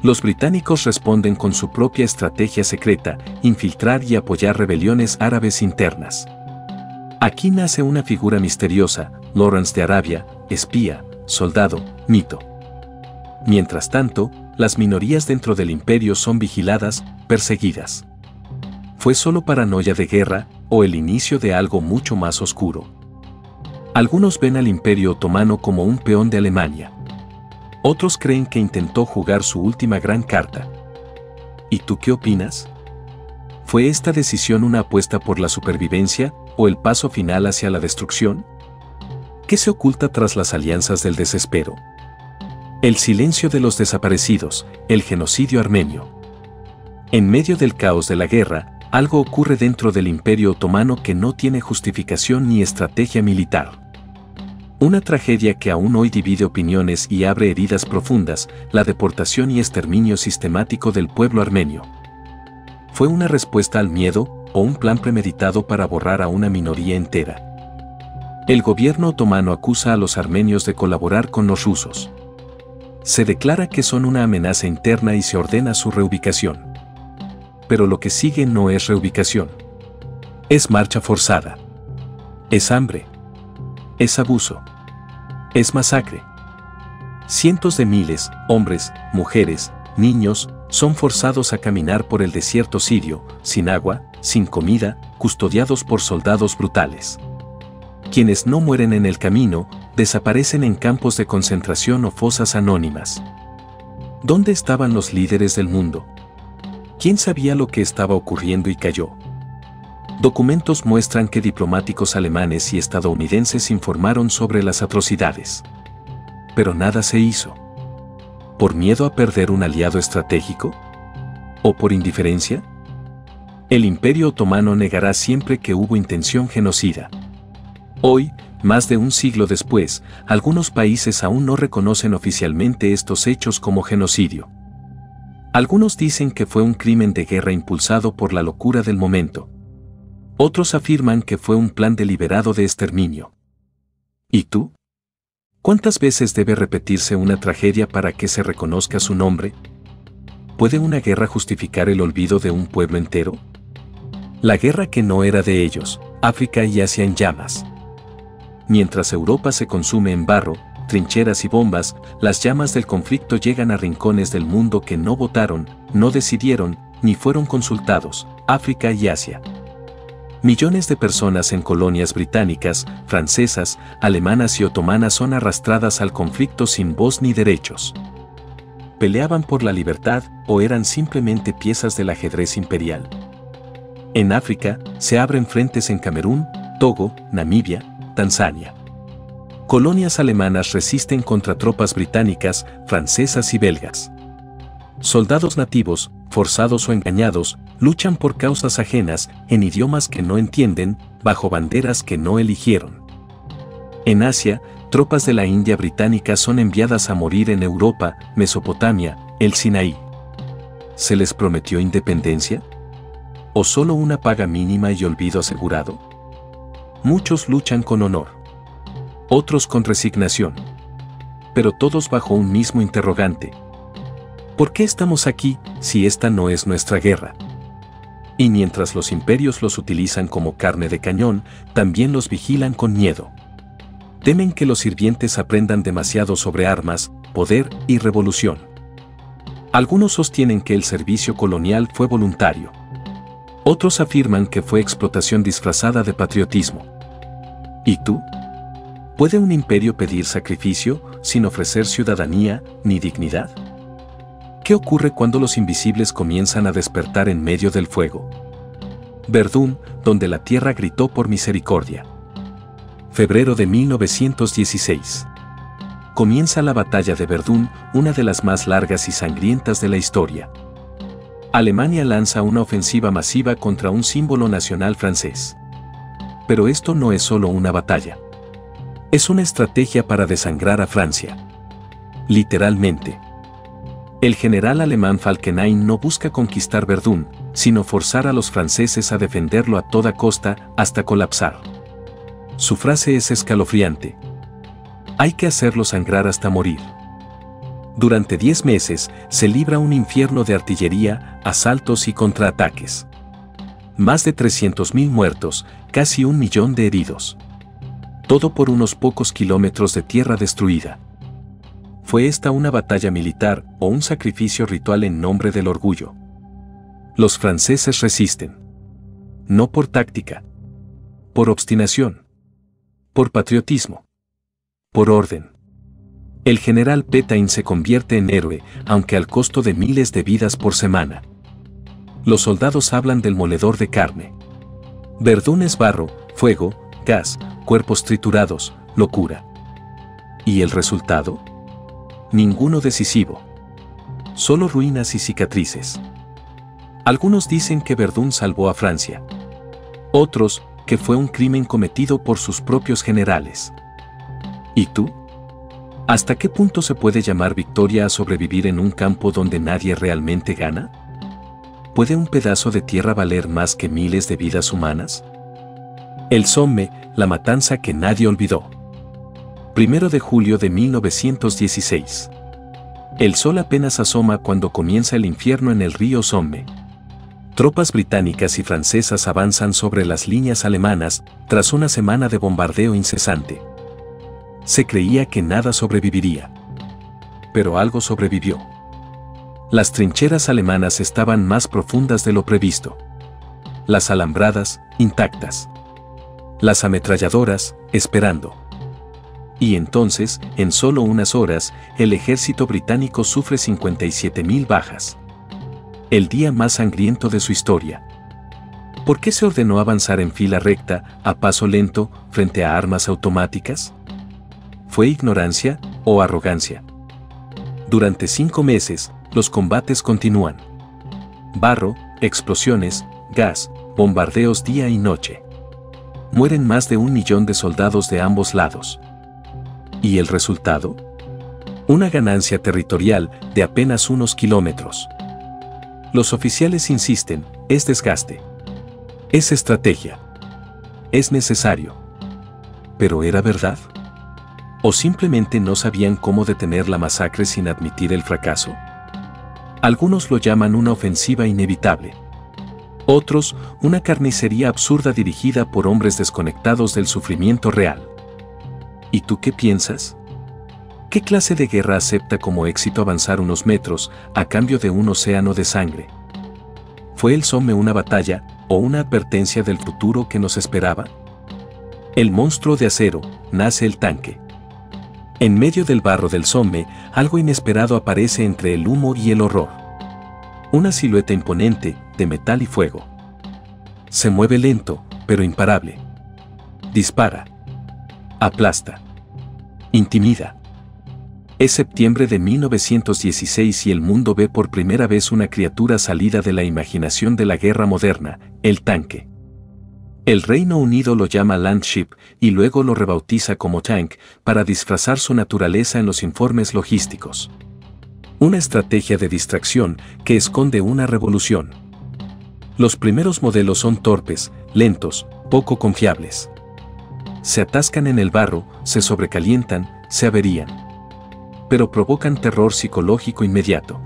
Los británicos responden con su propia estrategia secreta: infiltrar y apoyar rebeliones árabes internas. Aquí nace una figura misteriosa: Lawrence de Arabia, espía, soldado, mito. Mientras tanto, las minorías dentro del imperio son vigiladas, perseguidas. ¿Fue solo paranoia de guerra o el inicio de algo mucho más oscuro? Algunos ven al Imperio Otomano como un peón de Alemania. Otros creen que intentó jugar su última gran carta. ¿Y tú qué opinas? ¿Fue esta decisión una apuesta por la supervivencia o el paso final hacia la destrucción? ¿Qué se oculta tras las alianzas del desespero? El silencio de los desaparecidos, el genocidio armenio. En medio del caos de la guerra, algo ocurre dentro del Imperio Otomano que no tiene justificación ni estrategia militar. Una tragedia que aún hoy divide opiniones y abre heridas profundas, la deportación y exterminio sistemático del pueblo armenio. ¿Fue una respuesta al miedo o un plan premeditado para borrar a una minoría entera? El gobierno otomano acusa a los armenios de colaborar con los rusos. Se declara que son una amenaza interna y se ordena su reubicación. Pero lo que sigue no es reubicación. Es marcha forzada. Es hambre. Es abuso. Es masacre. Cientos de miles, hombres, mujeres, niños, son forzados a caminar por el desierto sirio, sin agua, sin comida, custodiados por soldados brutales. Quienes no mueren en el camino, desaparecen en campos de concentración o fosas anónimas. ¿Dónde estaban los líderes del mundo? ¿Quién sabía lo que estaba ocurriendo y calló? Documentos muestran que diplomáticos alemanes y estadounidenses informaron sobre las atrocidades. Pero nada se hizo. ¿Por miedo a perder un aliado estratégico? ¿O por indiferencia? El Imperio Otomano negará siempre que hubo intención genocida. Hoy, más de un siglo después, algunos países aún no reconocen oficialmente estos hechos como genocidio. Algunos dicen que fue un crimen de guerra impulsado por la locura del momento. Otros afirman que fue un plan deliberado de exterminio. ¿Y tú? ¿Cuántas veces debe repetirse una tragedia para que se reconozca su nombre? ¿Puede una guerra justificar el olvido de un pueblo entero? La guerra que no era de ellos, África y Asia en llamas. Mientras Europa se consume en barro, trincheras y bombas, las llamas del conflicto llegan a rincones del mundo que no votaron, no decidieron, ni fueron consultados, África y Asia. Millones de personas en colonias británicas, francesas, alemanas y otomanas son arrastradas al conflicto sin voz ni derechos. ¿Peleaban por la libertad o eran simplemente piezas del ajedrez imperial? En África, se abren frentes en Camerún, Togo, Namibia, Tanzania. Colonias alemanas resisten contra tropas británicas, francesas y belgas. Soldados nativos, forzados o engañados, luchan por causas ajenas, en idiomas que no entienden, bajo banderas que no eligieron. En Asia, tropas de la India británica son enviadas a morir en Europa, Mesopotamia, el Sinaí. ¿Se les prometió independencia? ¿O solo una paga mínima y olvido asegurado? Muchos luchan con honor. Otros con resignación. Pero todos bajo un mismo interrogante. ¿Por qué estamos aquí si esta no es nuestra guerra? Y mientras los imperios los utilizan como carne de cañón, también los vigilan con miedo. Temen que los sirvientes aprendan demasiado sobre armas, poder y revolución. Algunos sostienen que el servicio colonial fue voluntario. Otros afirman que fue explotación disfrazada de patriotismo. ¿Y tú? ¿Puede un imperio pedir sacrificio sin ofrecer ciudadanía ni dignidad? ¿Qué ocurre cuando los invisibles comienzan a despertar en medio del fuego? Verdún, donde la tierra gritó por misericordia. Febrero de 1916. Comienza la batalla de Verdún, una de las más largas y sangrientas de la historia. Alemania lanza una ofensiva masiva contra un símbolo nacional francés. Pero esto no es solo una batalla. Es una estrategia para desangrar a Francia. Literalmente. El general alemán Falkenhayn no busca conquistar Verdún, sino forzar a los franceses a defenderlo a toda costa hasta colapsar. Su frase es escalofriante. Hay que hacerlo sangrar hasta morir. Durante 10 meses se libra un infierno de artillería, asaltos y contraataques. Más de 300.000 muertos, casi 1 millón de heridos. Todo por unos pocos kilómetros de tierra destruida. ¿Fue esta una batalla militar o un sacrificio ritual en nombre del orgullo? Los franceses resisten. No por táctica. Por obstinación. Por patriotismo. Por orden. El general Pétain se convierte en héroe, aunque al costo de miles de vidas por semana. Los soldados hablan del moledor de carne. Verdún es barro, fuego, gas, cuerpos triturados, locura. ¿Y el resultado? Ninguno decisivo. Solo ruinas y cicatrices. Algunos dicen que Verdún salvó a Francia. Otros, que fue un crimen cometido por sus propios generales. ¿Y tú? ¿Hasta qué punto se puede llamar victoria a sobrevivir en un campo donde nadie realmente gana? ¿Puede un pedazo de tierra valer más que miles de vidas humanas? El Somme, la matanza que nadie olvidó. 1 de julio de 1916. El sol apenas asoma cuando comienza el infierno en el río Somme. Tropas británicas y francesas avanzan sobre las líneas alemanas tras una semana de bombardeo incesante. Se creía que nada sobreviviría. Pero algo sobrevivió. Las trincheras alemanas estaban más profundas de lo previsto. Las alambradas, intactas. Las ametralladoras, esperando. Y entonces, en solo unas horas, el ejército británico sufre 57.000 bajas. El día más sangriento de su historia. ¿Por qué se ordenó avanzar en fila recta, a paso lento, frente a armas automáticas? ¿Fue ignorancia o arrogancia? Durante 5 meses, los combates continúan. Barro, explosiones, gas, bombardeos día y noche. Mueren más de 1 millón de soldados de ambos lados. ¿Y el resultado? Una ganancia territorial de apenas unos kilómetros. Los oficiales insisten, es desgaste. Es estrategia. Es necesario. ¿Pero era verdad? ¿O simplemente no sabían cómo detener la masacre sin admitir el fracaso? Algunos lo llaman una ofensiva inevitable. Otros, una carnicería absurda dirigida por hombres desconectados del sufrimiento real. ¿Y tú qué piensas? ¿Qué clase de guerra acepta como éxito avanzar unos metros a cambio de un océano de sangre? ¿Fue el Somme una batalla o una advertencia del futuro que nos esperaba? El monstruo de acero, nace el tanque. En medio del barro del Somme, algo inesperado aparece entre el humo y el horror. Una silueta imponente, de metal y fuego. Se mueve lento, pero imparable. Dispara. Aplasta. Intimida. Es septiembre de 1916 y el mundo ve por primera vez una criatura salida de la imaginación de la guerra moderna, el tanque. El Reino Unido lo llama Landship y luego lo rebautiza como Tank para disfrazar su naturaleza en los informes logísticos. Una estrategia de distracción que esconde una revolución. Los primeros modelos son torpes, lentos, poco confiables. Se atascan en el barro, se sobrecalientan, se averían. Pero provocan terror psicológico inmediato.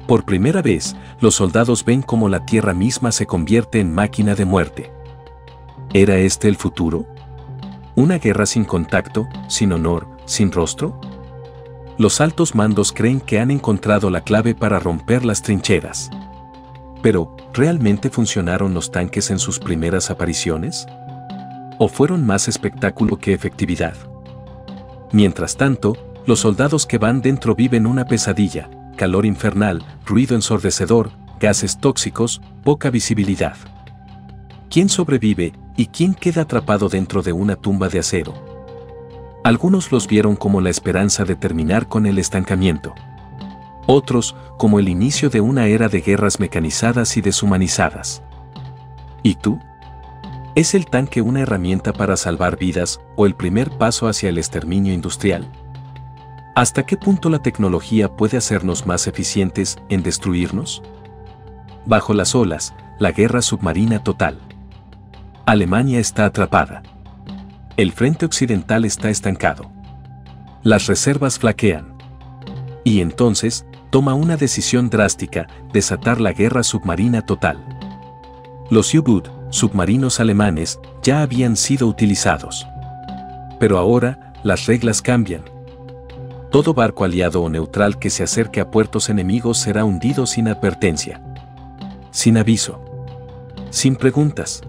Por primera vez, los soldados ven cómo la tierra misma se convierte en máquina de muerte. ¿Era este el futuro? ¿Una guerra sin contacto, sin honor, sin rostro? Los altos mandos creen que han encontrado la clave para romper las trincheras. Pero, ¿realmente funcionaron los tanques en sus primeras apariciones? ¿O fueron más espectáculo que efectividad? Mientras tanto, los soldados que van dentro viven una pesadilla, calor infernal, ruido ensordecedor, gases tóxicos, poca visibilidad. ¿Quién sobrevive y quién queda atrapado dentro de una tumba de acero? Algunos los vieron como la esperanza de terminar con el estancamiento. Otros, como el inicio de una era de guerras mecanizadas y deshumanizadas. ¿Y tú? ¿Es el tanque una herramienta para salvar vidas o el primer paso hacia el exterminio industrial? ¿Hasta qué punto la tecnología puede hacernos más eficientes en destruirnos? Bajo las olas, la guerra submarina total. Alemania está atrapada. El frente occidental está estancado. Las reservas flaquean. Y entonces, toma una decisión drástica, desatar la guerra submarina total. Los U-Boot, submarinos alemanes, ya habían sido utilizados. Pero ahora, las reglas cambian. Todo barco aliado o neutral que se acerque a puertos enemigos será hundido sin advertencia. Sin aviso. Sin preguntas.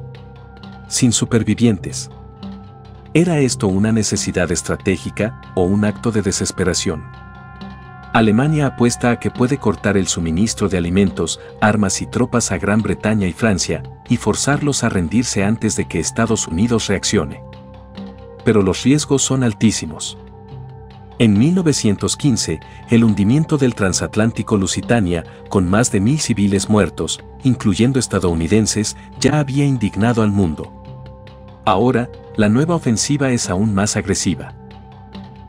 Sin supervivientes. ¿Era esto una necesidad estratégica o un acto de desesperación? Alemania apuesta a que puede cortar el suministro de alimentos, armas y tropas a Gran Bretaña y Francia, y forzarlos a rendirse antes de que Estados Unidos reaccione. Pero los riesgos son altísimos. En 1915, el hundimiento del transatlántico Lusitania, con más de 1.000 civiles muertos, incluyendo estadounidenses, ya había indignado al mundo. Ahora, la nueva ofensiva es aún más agresiva.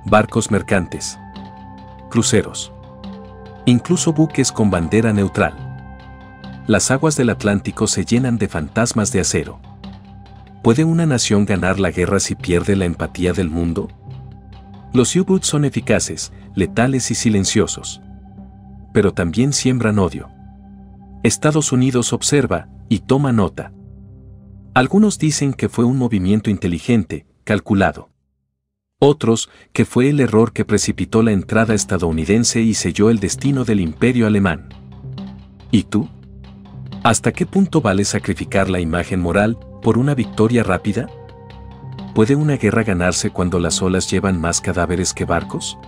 barcos mercantes, cruceros, incluso buques con bandera neutral. Las aguas del Atlántico se llenan de fantasmas de acero. ¿Puede una nación ganar la guerra si pierde la empatía del mundo? Los U-Boots son eficaces, letales y silenciosos. Pero también siembran odio. Estados Unidos observa y toma nota. Algunos dicen que fue un movimiento inteligente, calculado. Otros, que fue el error que precipitó la entrada estadounidense y selló el destino del imperio alemán. ¿Y tú? ¿Hasta qué punto vale sacrificar la imagen moral por una victoria rápida? ¿Puede una guerra ganarse cuando las olas llevan más cadáveres que barcos?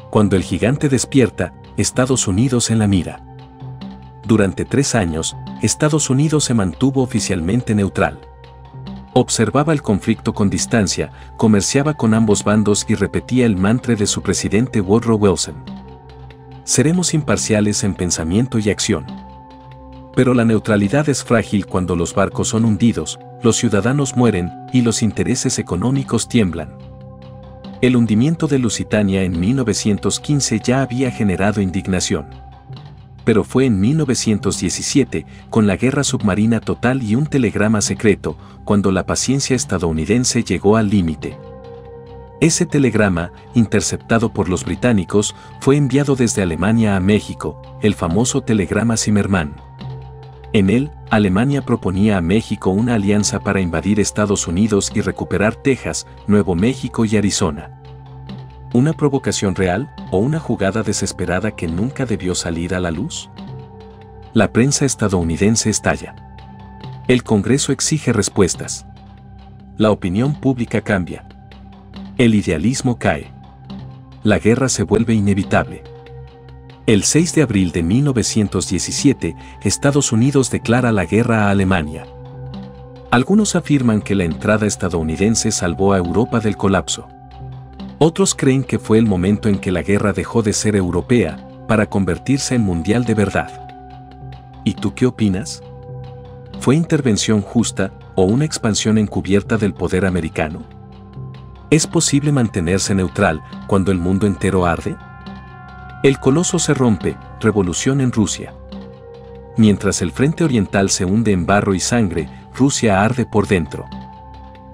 Cuando el gigante despierta, Estados Unidos en la mira. Durante 3 años, Estados Unidos se mantuvo oficialmente neutral. Observaba el conflicto con distancia, comerciaba con ambos bandos y repetía el mantra de su presidente Woodrow Wilson. Seremos imparciales en pensamiento y acción. Pero la neutralidad es frágil cuando los barcos son hundidos, los ciudadanos mueren y los intereses económicos tiemblan. El hundimiento de Lusitania en 1915 ya había generado indignación. Pero fue en 1917, con la guerra submarina total y un telegrama secreto, cuando la paciencia estadounidense llegó al límite. Ese telegrama, interceptado por los británicos, fue enviado desde Alemania a México, el famoso telegrama Zimmermann. En él, Alemania proponía a México una alianza para invadir Estados Unidos y recuperar Texas, Nuevo México y Arizona. ¿Una provocación real o una jugada desesperada que nunca debió salir a la luz? La prensa estadounidense estalla. El Congreso exige respuestas. La opinión pública cambia. El idealismo cae. La guerra se vuelve inevitable. El 6 de abril de 1917, Estados Unidos declara la guerra a Alemania. Algunos afirman que la entrada estadounidense salvó a Europa del colapso. Otros creen que fue el momento en que la guerra dejó de ser europea para convertirse en mundial de verdad. ¿Y tú qué opinas? ¿Fue intervención justa o una expansión encubierta del poder americano? ¿Es posible mantenerse neutral cuando el mundo entero arde? El coloso se rompe, revolución en Rusia. Mientras el frente oriental se hunde en barro y sangre, Rusia arde por dentro.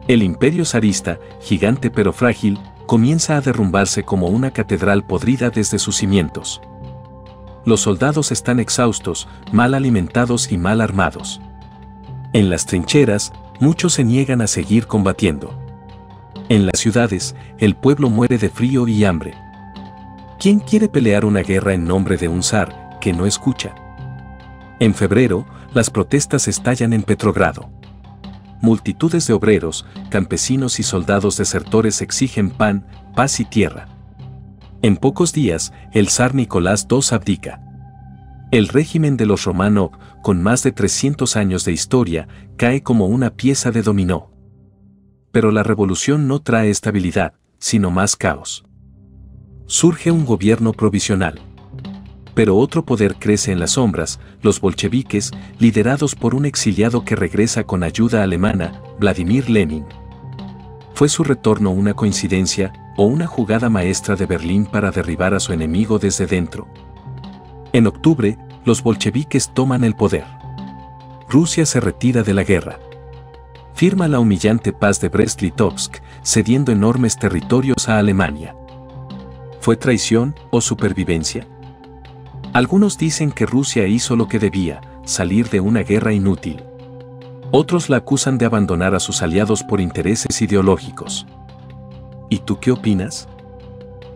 El imperio zarista, gigante pero frágil, comienza a derrumbarse como una catedral podrida desde sus cimientos. Los soldados están exhaustos, mal alimentados y mal armados. En las trincheras, muchos se niegan a seguir combatiendo. En las ciudades, el pueblo muere de frío y hambre. ¿Quién quiere pelear una guerra en nombre de un zar que no escucha? En febrero, las protestas estallan en Petrogrado. Multitudes de obreros, campesinos y soldados desertores exigen pan, paz y tierra. En pocos días, el zar Nicolás II abdica. El régimen de los Románov, con más de 300 años de historia, cae como una pieza de dominó. Pero la revolución no trae estabilidad, sino más caos. Surge un gobierno provisional. Pero otro poder crece en las sombras, los bolcheviques, liderados por un exiliado que regresa con ayuda alemana, Vladimir Lenin. ¿Fue su retorno una coincidencia o una jugada maestra de Berlín para derribar a su enemigo desde dentro? En octubre, los bolcheviques toman el poder. Rusia se retira de la guerra. Firma la humillante paz de Brest-Litovsk, cediendo enormes territorios a Alemania. ¿Fue traición o supervivencia? Algunos dicen que Rusia hizo lo que debía, salir de una guerra inútil. Otros la acusan de abandonar a sus aliados por intereses ideológicos. ¿Y tú qué opinas?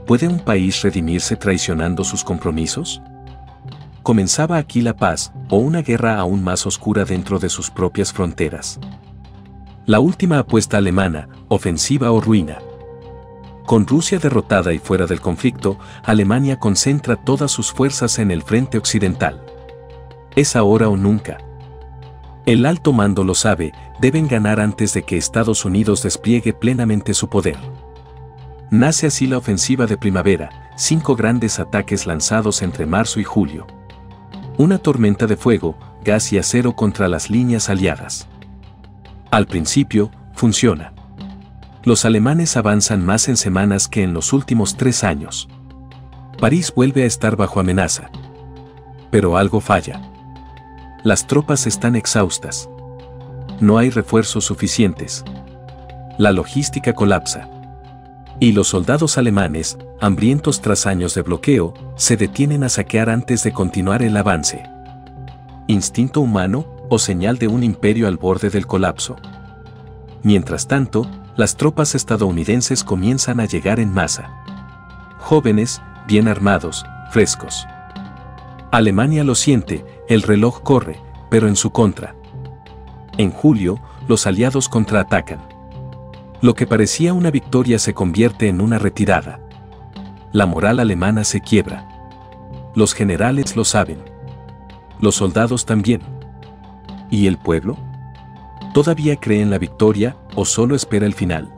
¿Puede un país redimirse traicionando sus compromisos? ¿Comenzaba aquí la paz o una guerra aún más oscura dentro de sus propias fronteras? La última apuesta alemana, ofensiva o ruina. Con Rusia derrotada y fuera del conflicto, Alemania concentra todas sus fuerzas en el frente occidental. Es ahora o nunca. El alto mando lo sabe, deben ganar antes de que Estados Unidos despliegue plenamente su poder. Nace así la ofensiva de primavera, 5 grandes ataques lanzados entre marzo y julio. Una tormenta de fuego, gas y acero contra las líneas aliadas. Al principio, funciona. Los alemanes avanzan más en semanas que en los últimos 3 años. París vuelve a estar bajo amenaza. Pero algo falla. Las tropas están exhaustas. No hay refuerzos suficientes. La logística colapsa. Y los soldados alemanes, hambrientos tras años de bloqueo, se detienen a saquear antes de continuar el avance. ¿Instinto humano o señal de un imperio al borde del colapso? Mientras tanto, las tropas estadounidenses comienzan a llegar en masa. Jóvenes, bien armados, frescos. Alemania lo siente, el reloj corre, pero en su contra. En julio, los aliados contraatacan. Lo que parecía una victoria se convierte en una retirada. La moral alemana se quiebra. Los generales lo saben. Los soldados también. ¿Y el pueblo? ¿Todavía cree en la victoria o solo espera el final?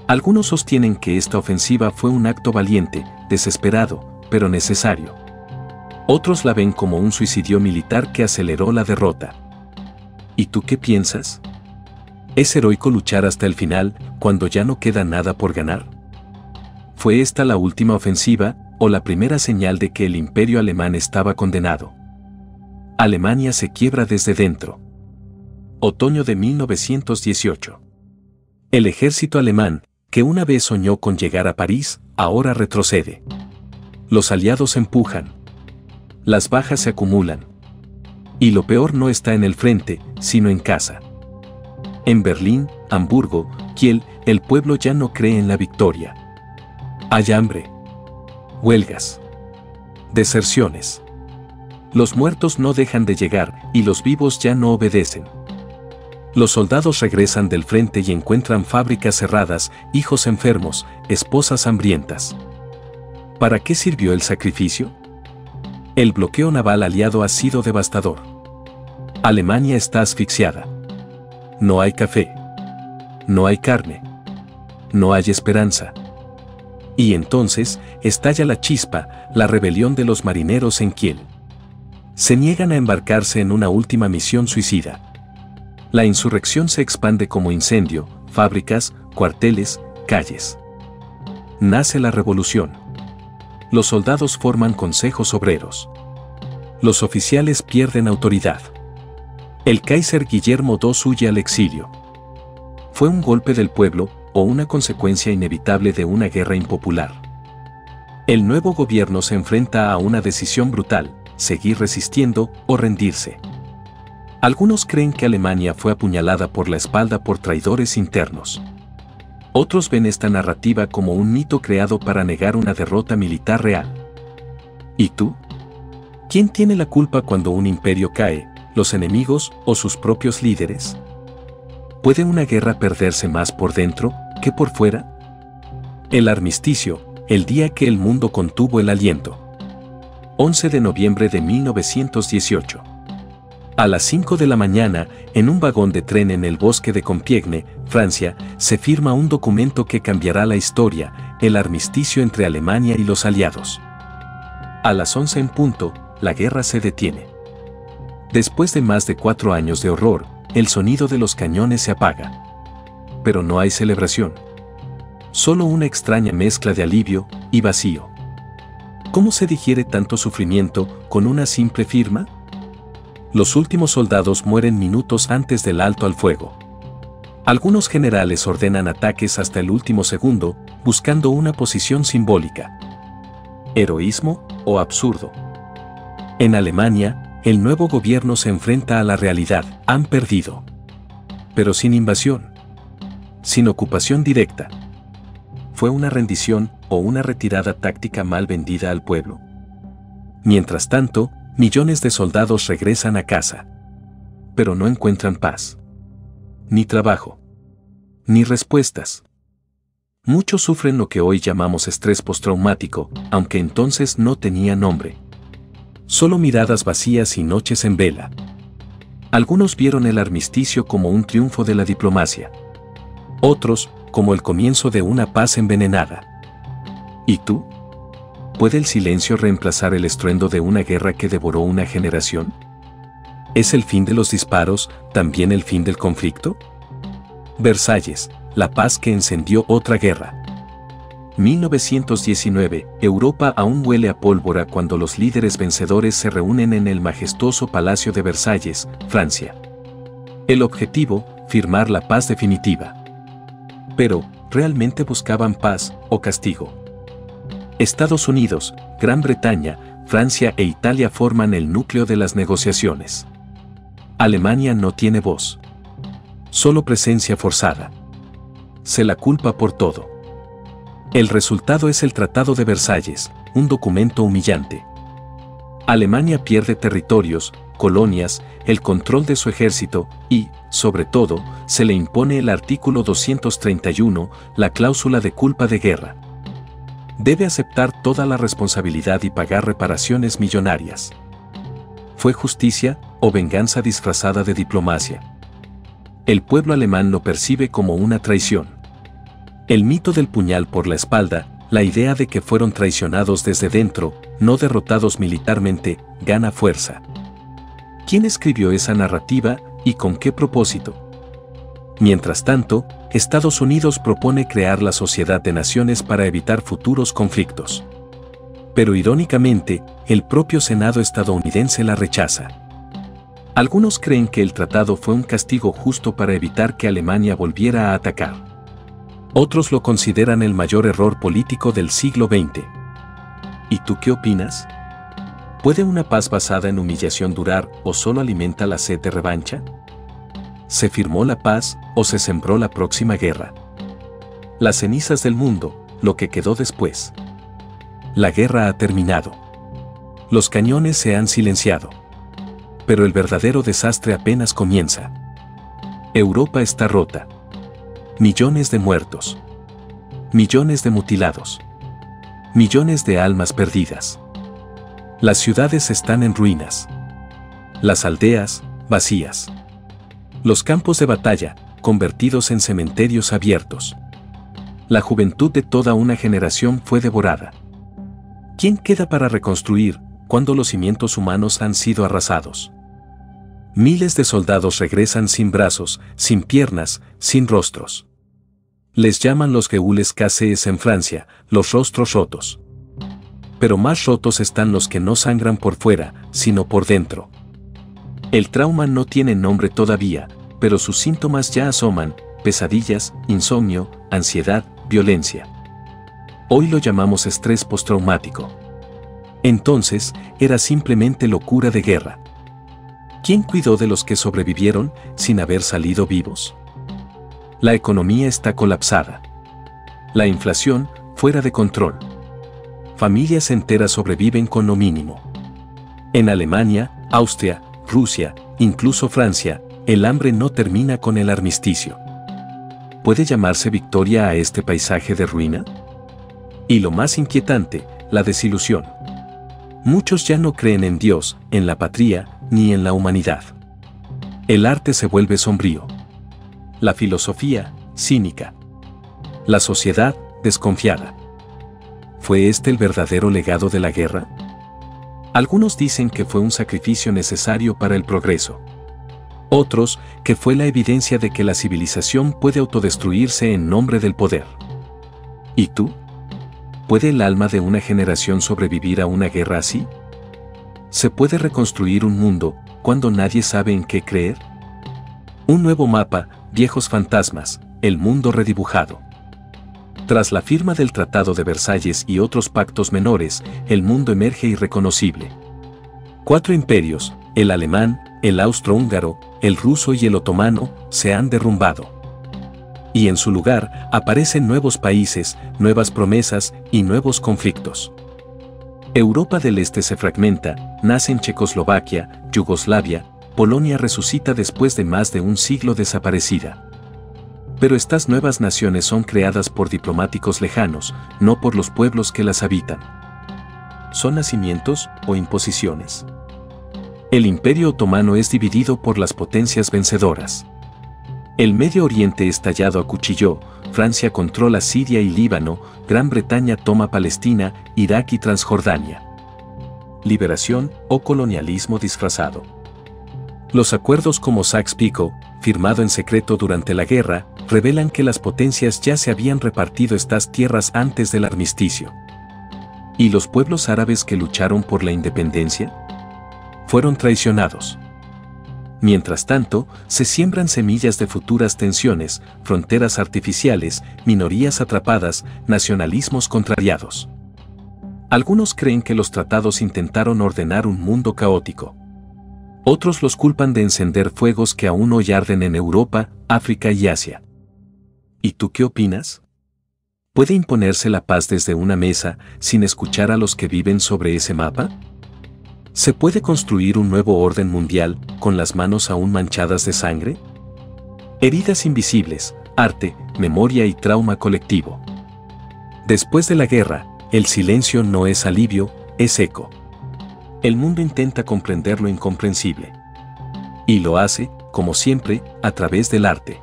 Algunos sostienen que esta ofensiva fue un acto valiente, desesperado, pero necesario. Otros la ven como un suicidio militar que aceleró la derrota. ¿Y tú qué piensas? ¿Es heroico luchar hasta el final, cuando ya no queda nada por ganar? ¿Fue esta la última ofensiva, o la primera señal de que el imperio alemán estaba condenado? Alemania se quiebra desde dentro. Otoño de 1918. El ejército alemán, que una vez soñó con llegar a París, ahora retrocede. Los aliados empujan. Las bajas se acumulan. Y lo peor no está en el frente, sino en casa. En Berlín, Hamburgo, Kiel, el pueblo ya no cree en la victoria. Hay hambre. Huelgas. Deserciones. Los muertos no dejan de llegar y los vivos ya no obedecen. Los soldados regresan del frente y encuentran fábricas cerradas, hijos enfermos, esposas hambrientas. ¿Para qué sirvió el sacrificio? El bloqueo naval aliado ha sido devastador. Alemania está asfixiada. No hay café. No hay carne. No hay esperanza. Y entonces, estalla la chispa, la rebelión de los marineros en Kiel. Se niegan a embarcarse en una última misión suicida. La insurrección se expande como incendio, fábricas, cuarteles, calles. Nace la revolución. Los soldados forman consejos obreros. Los oficiales pierden autoridad. El Kaiser Guillermo II huye al exilio. ¿Fue un golpe del pueblo o una consecuencia inevitable de una guerra impopular? El nuevo gobierno se enfrenta a una decisión brutal: seguir resistiendo o rendirse. Algunos creen que Alemania fue apuñalada por la espalda por traidores internos. Otros ven esta narrativa como un mito creado para negar una derrota militar real. ¿Y tú? ¿Quién tiene la culpa cuando un imperio cae, los enemigos o sus propios líderes? ¿Puede una guerra perderse más por dentro que por fuera? El armisticio, el día que el mundo contuvo el aliento. 11 de noviembre de 1918. A las 5 de la mañana, en un vagón de tren en el bosque de Compiègne, Francia, se firma un documento que cambiará la historia: el armisticio entre Alemania y los aliados. A las 11 en punto, la guerra se detiene. Después de más de 4 años de horror, el sonido de los cañones se apaga. Pero no hay celebración. Solo una extraña mezcla de alivio y vacío. ¿Cómo se digiere tanto sufrimiento con una simple firma? Los últimos soldados mueren minutos antes del alto al fuego. Algunos generales ordenan ataques hasta el último segundo, buscando una posición simbólica. ¿Heroísmo o absurdo? En Alemania, el nuevo gobierno se enfrenta a la realidad: han perdido. Pero sin invasión. Sin ocupación directa. ¿Fue una rendición o una retirada táctica mal vendida al pueblo? Mientras tanto, millones de soldados regresan a casa. Pero no encuentran paz. Ni trabajo. Ni respuestas. Muchos sufren lo que hoy llamamos estrés postraumático, aunque entonces no tenía nombre. Solo miradas vacías y noches en vela. Algunos vieron el armisticio como un triunfo de la diplomacia. Otros, como el comienzo de una paz envenenada. ¿Y tú? ¿Puede el silencio reemplazar el estruendo de una guerra que devoró una generación? ¿Es el fin de los disparos también el fin del conflicto? Versalles, la paz que encendió otra guerra. 1919, Europa aún huele a pólvora cuando los líderes vencedores se reúnen en el majestuoso Palacio de Versalles, Francia. El objetivo, firmar la paz definitiva. Pero, ¿realmente buscaban paz o castigo? Estados Unidos, Gran Bretaña, Francia e Italia forman el núcleo de las negociaciones. Alemania no tiene voz. Solo presencia forzada. Se la culpa por todo. El resultado es el Tratado de Versalles, un documento humillante. Alemania pierde territorios, colonias, el control de su ejército y, sobre todo, se le impone el artículo 231, la cláusula de culpa de guerra. Debe aceptar toda la responsabilidad y pagar reparaciones millonarias. ¿Fue justicia o venganza disfrazada de diplomacia? El pueblo alemán lo percibe como una traición. El mito del puñal por la espalda, la idea de que fueron traicionados desde dentro, no derrotados militarmente, gana fuerza. ¿Quién escribió esa narrativa y con qué propósito? Mientras tanto, Estados Unidos propone crear la Sociedad de Naciones para evitar futuros conflictos. Pero irónicamente, el propio Senado estadounidense la rechaza. Algunos creen que el tratado fue un castigo justo para evitar que Alemania volviera a atacar. Otros lo consideran el mayor error político del siglo XX. ¿Y tú qué opinas? ¿Puede una paz basada en humillación durar o solo alimenta la sed de revancha? ¿Se firmó la paz o se sembró la próxima guerra? Las cenizas del mundo, lo que quedó después. La guerra ha terminado. Los cañones se han silenciado. Pero el verdadero desastre apenas comienza. Europa está rota. Millones de muertos. Millones de mutilados. Millones de almas perdidas. Las ciudades están en ruinas. Las aldeas, vacías. Los campos de batalla, convertidos en cementerios abiertos. La juventud de toda una generación fue devorada. ¿Quién queda para reconstruir cuando los cimientos humanos han sido arrasados? Miles de soldados regresan sin brazos, sin piernas, sin rostros. Les llaman los gueules cassés en Francia, los rostros rotos. Pero más rotos están los que no sangran por fuera, sino por dentro. El trauma no tiene nombre todavía, pero sus síntomas ya asoman: pesadillas, insomnio, ansiedad, violencia. Hoy lo llamamos estrés postraumático. Entonces, era simplemente locura de guerra. ¿Quién cuidó de los que sobrevivieron sin haber salido vivos? La economía está colapsada. La inflación, fuera de control. Familias enteras sobreviven con lo mínimo. En Alemania, Austria, Rusia, incluso Francia, el hambre no termina con el armisticio. ¿Puede llamarse victoria a este paisaje de ruina? Y lo más inquietante, la desilusión. Muchos ya no creen en Dios, en la patria, ni en la humanidad. El arte se vuelve sombrío. La filosofía, cínica. La sociedad, desconfiada. ¿Fue este el verdadero legado de la guerra? Algunos dicen que fue un sacrificio necesario para el progreso. Otros, que fue la evidencia de que la civilización puede autodestruirse en nombre del poder. ¿Y tú? ¿Puede el alma de una generación sobrevivir a una guerra así? ¿Se puede reconstruir un mundo cuando nadie sabe en qué creer? Un nuevo mapa, viejos fantasmas, el mundo redibujado. Tras la firma del Tratado de Versalles y otros pactos menores, el mundo emerge irreconocible. 4 imperios, el alemán, el austrohúngaro, el ruso y el otomano, se han derrumbado. Y en su lugar, aparecen nuevos países, nuevas promesas y nuevos conflictos. Europa del Este se fragmenta, nacen Checoslovaquia, Yugoslavia, Polonia resucita después de más de un siglo desaparecida. Pero estas nuevas naciones son creadas por diplomáticos lejanos, no por los pueblos que las habitan. ¿Son nacimientos o imposiciones? El Imperio Otomano es dividido por las potencias vencedoras. El Medio Oriente estallado acuchilló, Francia controla Siria y Líbano, Gran Bretaña toma Palestina, Irak y Transjordania. Liberación o colonialismo disfrazado. Los acuerdos como Sykes-Picot, firmado en secreto durante la guerra, revelan que las potencias ya se habían repartido estas tierras antes del armisticio. ¿Y los pueblos árabes que lucharon por la independencia? Fueron traicionados. Mientras tanto, se siembran semillas de futuras tensiones, fronteras artificiales, minorías atrapadas, nacionalismos contrariados. Algunos creen que los tratados intentaron ordenar un mundo caótico. Otros los culpan de encender fuegos que aún hoy arden en Europa, África y Asia. ¿Y tú qué opinas? ¿Puede imponerse la paz desde una mesa sin escuchar a los que viven sobre ese mapa? ¿Se puede construir un nuevo orden mundial con las manos aún manchadas de sangre? Heridas invisibles, arte, memoria y trauma colectivo. Después de la guerra, el silencio no es alivio, es eco. El mundo intenta comprender lo incomprensible. Y lo hace, como siempre, a través del arte.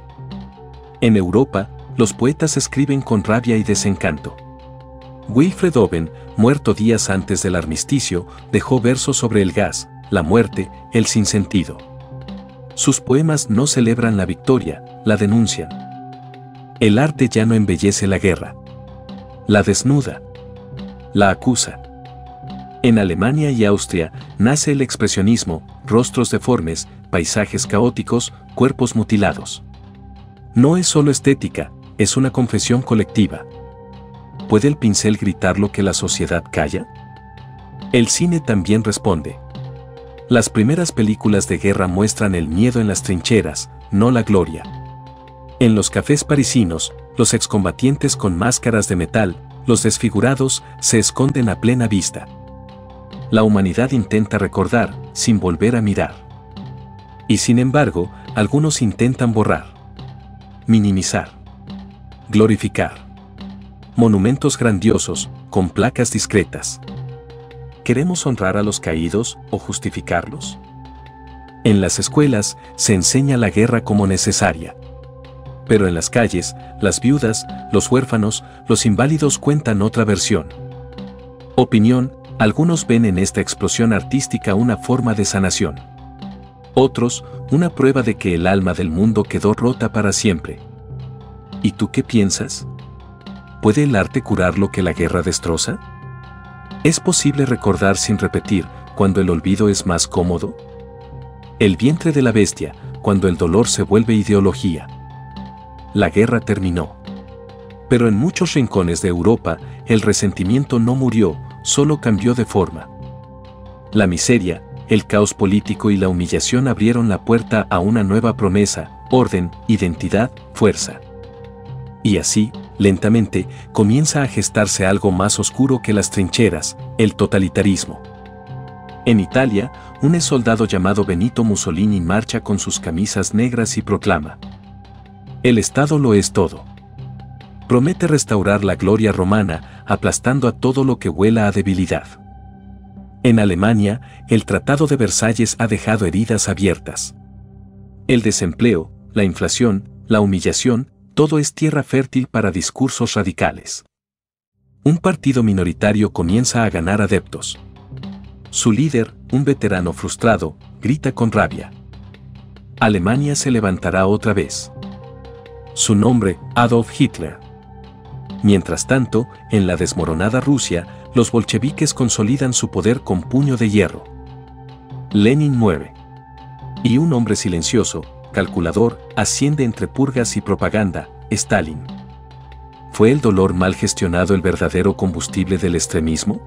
En Europa, los poetas escriben con rabia y desencanto. Wilfred Owen, muerto días antes del armisticio, dejó versos sobre el gas, la muerte, el sinsentido. Sus poemas no celebran la victoria, la denuncian. El arte ya no embellece la guerra. La desnuda. La acusa. En Alemania y Austria nace el expresionismo, rostros deformes, paisajes caóticos, cuerpos mutilados. No es solo estética, es una confesión colectiva. ¿Puede el pincel gritar lo que la sociedad calla? El cine también responde. Las primeras películas de guerra muestran el miedo en las trincheras, no la gloria. En los cafés parisinos, los excombatientes con máscaras de metal, los desfigurados, se esconden a plena vista. La humanidad intenta recordar, sin volver a mirar. Y sin embargo, algunos intentan borrar, minimizar, glorificar. Monumentos grandiosos, con placas discretas. ¿Queremos honrar a los caídos o justificarlos? En las escuelas se enseña la guerra como necesaria. Pero en las calles, las viudas, los huérfanos, los inválidos cuentan otra versión. Opinión: algunos ven en esta explosión artística una forma de sanación. Otros, una prueba de que el alma del mundo quedó rota para siempre. ¿Y tú qué piensas? ¿Puede el arte curar lo que la guerra destroza? ¿Es posible recordar sin repetir cuando el olvido es más cómodo? El vientre de la bestia, cuando el dolor se vuelve ideología. La guerra terminó. Pero en muchos rincones de Europa, el resentimiento no murió, solo cambió de forma. La miseria, el caos político y la humillación abrieron la puerta a una nueva promesa: orden, identidad, fuerza. Y así, lentamente, comienza a gestarse algo más oscuro que las trincheras: el totalitarismo. En Italia, un soldado llamado Benito Mussolini marcha con sus camisas negras y proclama: el Estado lo es todo. Promete restaurar la gloria romana, aplastando a todo lo que huela a debilidad. En Alemania, el Tratado de Versalles ha dejado heridas abiertas. El desempleo, la inflación, la humillación, todo es tierra fértil para discursos radicales. Un partido minoritario comienza a ganar adeptos. Su líder, un veterano frustrado, grita con rabia: Alemania se levantará otra vez. Su nombre: Adolf Hitler. Mientras tanto, en la desmoronada Rusia, los bolcheviques consolidan su poder con puño de hierro. Lenin muere. Y un hombre silencioso, calculador, asciende entre purgas y propaganda: Stalin. ¿Fue el dolor mal gestionado el verdadero combustible del extremismo?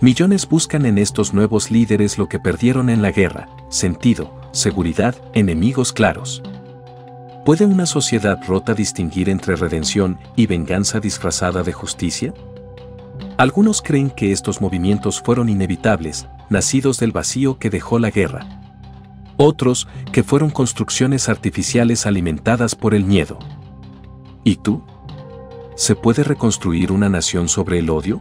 Millones buscan en estos nuevos líderes lo que perdieron en la guerra: sentido, seguridad, enemigos claros. ¿Puede una sociedad rota distinguir entre redención y venganza disfrazada de justicia? Algunos creen que estos movimientos fueron inevitables, nacidos del vacío que dejó la guerra. Otros, que fueron construcciones artificiales alimentadas por el miedo. ¿Y tú? ¿Se puede reconstruir una nación sobre el odio?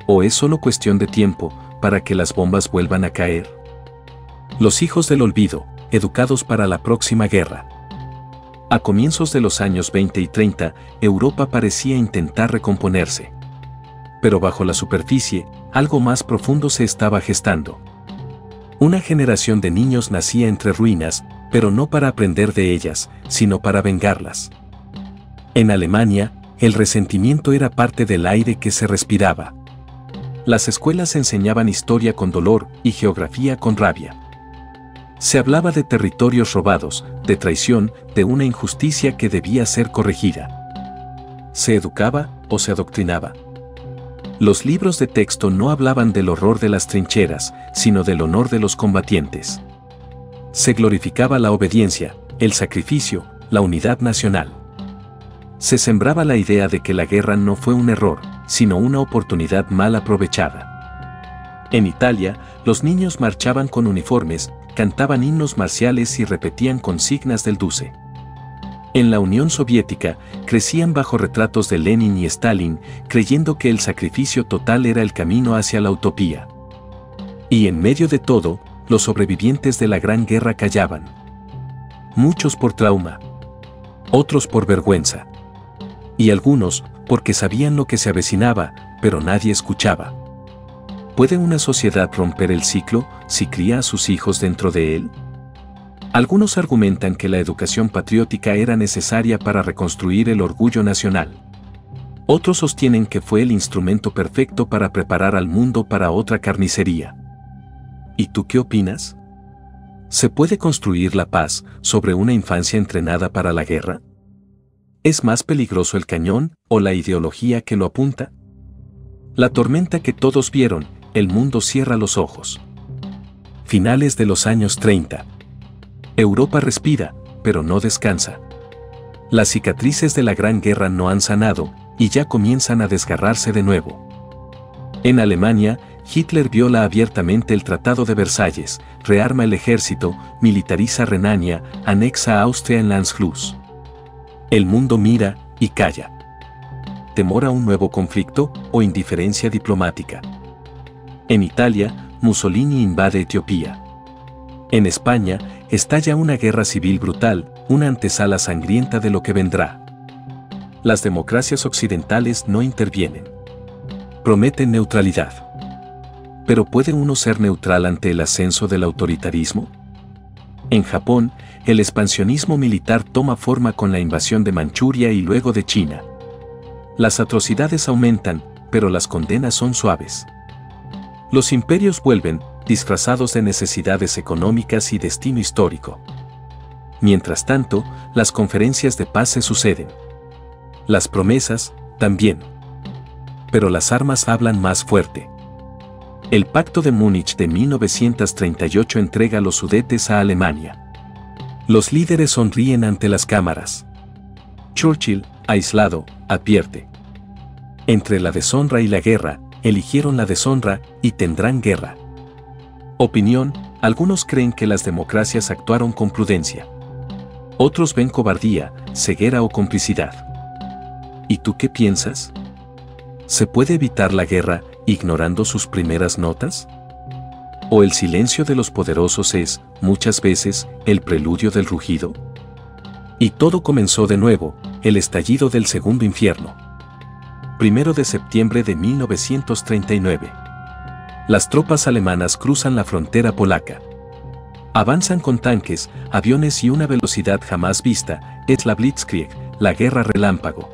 ¿O es solo cuestión de tiempo para que las bombas vuelvan a caer? Los hijos del olvido, educados para la próxima guerra. A comienzos de los años 20 y 30, Europa parecía intentar recomponerse. Pero bajo la superficie, algo más profundo se estaba gestando. Una generación de niños nacía entre ruinas, pero no para aprender de ellas, sino para vengarlas. En Alemania, el resentimiento era parte del aire que se respiraba. Las escuelas enseñaban historia con dolor y geografía con rabia. Se hablaba de territorios robados, de traición, de una injusticia que debía ser corregida. ¿Se educaba o se adoctrinaba? Los libros de texto no hablaban del horror de las trincheras, sino del honor de los combatientes. Se glorificaba la obediencia, el sacrificio, la unidad nacional. Se sembraba la idea de que la guerra no fue un error, sino una oportunidad mal aprovechada. En Italia, los niños marchaban con uniformes, cantaban himnos marciales y repetían consignas del Duce. En la Unión Soviética, crecían bajo retratos de Lenin y Stalin, creyendo que el sacrificio total era el camino hacia la utopía. Y en medio de todo, los sobrevivientes de la Gran Guerra callaban. Muchos por trauma, otros por vergüenza. Y algunos porque sabían lo que se avecinaba, pero nadie escuchaba. ¿Puede una sociedad romper el ciclo si cría a sus hijos dentro de él? Algunos argumentan que la educación patriótica era necesaria para reconstruir el orgullo nacional. Otros sostienen que fue el instrumento perfecto para preparar al mundo para otra carnicería. ¿Y tú qué opinas? ¿Se puede construir la paz sobre una infancia entrenada para la guerra? ¿Es más peligroso el cañón o la ideología que lo apunta? La tormenta que todos vieron, el mundo cierra los ojos. Finales de los años 30. Europa respira, pero no descansa. Las cicatrices de la Gran Guerra no han sanado, y ya comienzan a desgarrarse de nuevo. En Alemania, Hitler viola abiertamente el Tratado de Versalles, rearma el ejército, militariza Renania, anexa a Austria en Anschluss. El mundo mira y calla. ¿Temor a un nuevo conflicto o indiferencia diplomática? En Italia, Mussolini invade Etiopía. En España, estalla una guerra civil brutal, una antesala sangrienta de lo que vendrá. Las democracias occidentales no intervienen. Prometen neutralidad. ¿Pero puede uno ser neutral ante el ascenso del autoritarismo? En Japón, el expansionismo militar toma forma con la invasión de Manchuria y luego de China. Las atrocidades aumentan, pero las condenas son suaves. Los imperios vuelven, disfrazados de necesidades económicas y destino histórico. Mientras tanto, las conferencias de paz se suceden. Las promesas, también. Pero las armas hablan más fuerte. El Pacto de Múnich de 1938 entrega los Sudetes a Alemania. Los líderes sonríen ante las cámaras. Churchill, aislado, advierte. Entre la deshonra y la guerra, eligieron la deshonra y tendrán guerra. Opinión: algunos creen que las democracias actuaron con prudencia. Otros ven cobardía, ceguera o complicidad. ¿Y tú qué piensas? ¿Se puede evitar la guerra ignorando sus primeras notas? ¿O el silencio de los poderosos es, muchas veces, el preludio del rugido? Y todo comenzó de nuevo, el estallido del segundo infierno. 1 de septiembre de 1939. Las tropas alemanas cruzan la frontera polaca. Avanzan con tanques, aviones y una velocidad jamás vista, es la Blitzkrieg, la guerra relámpago.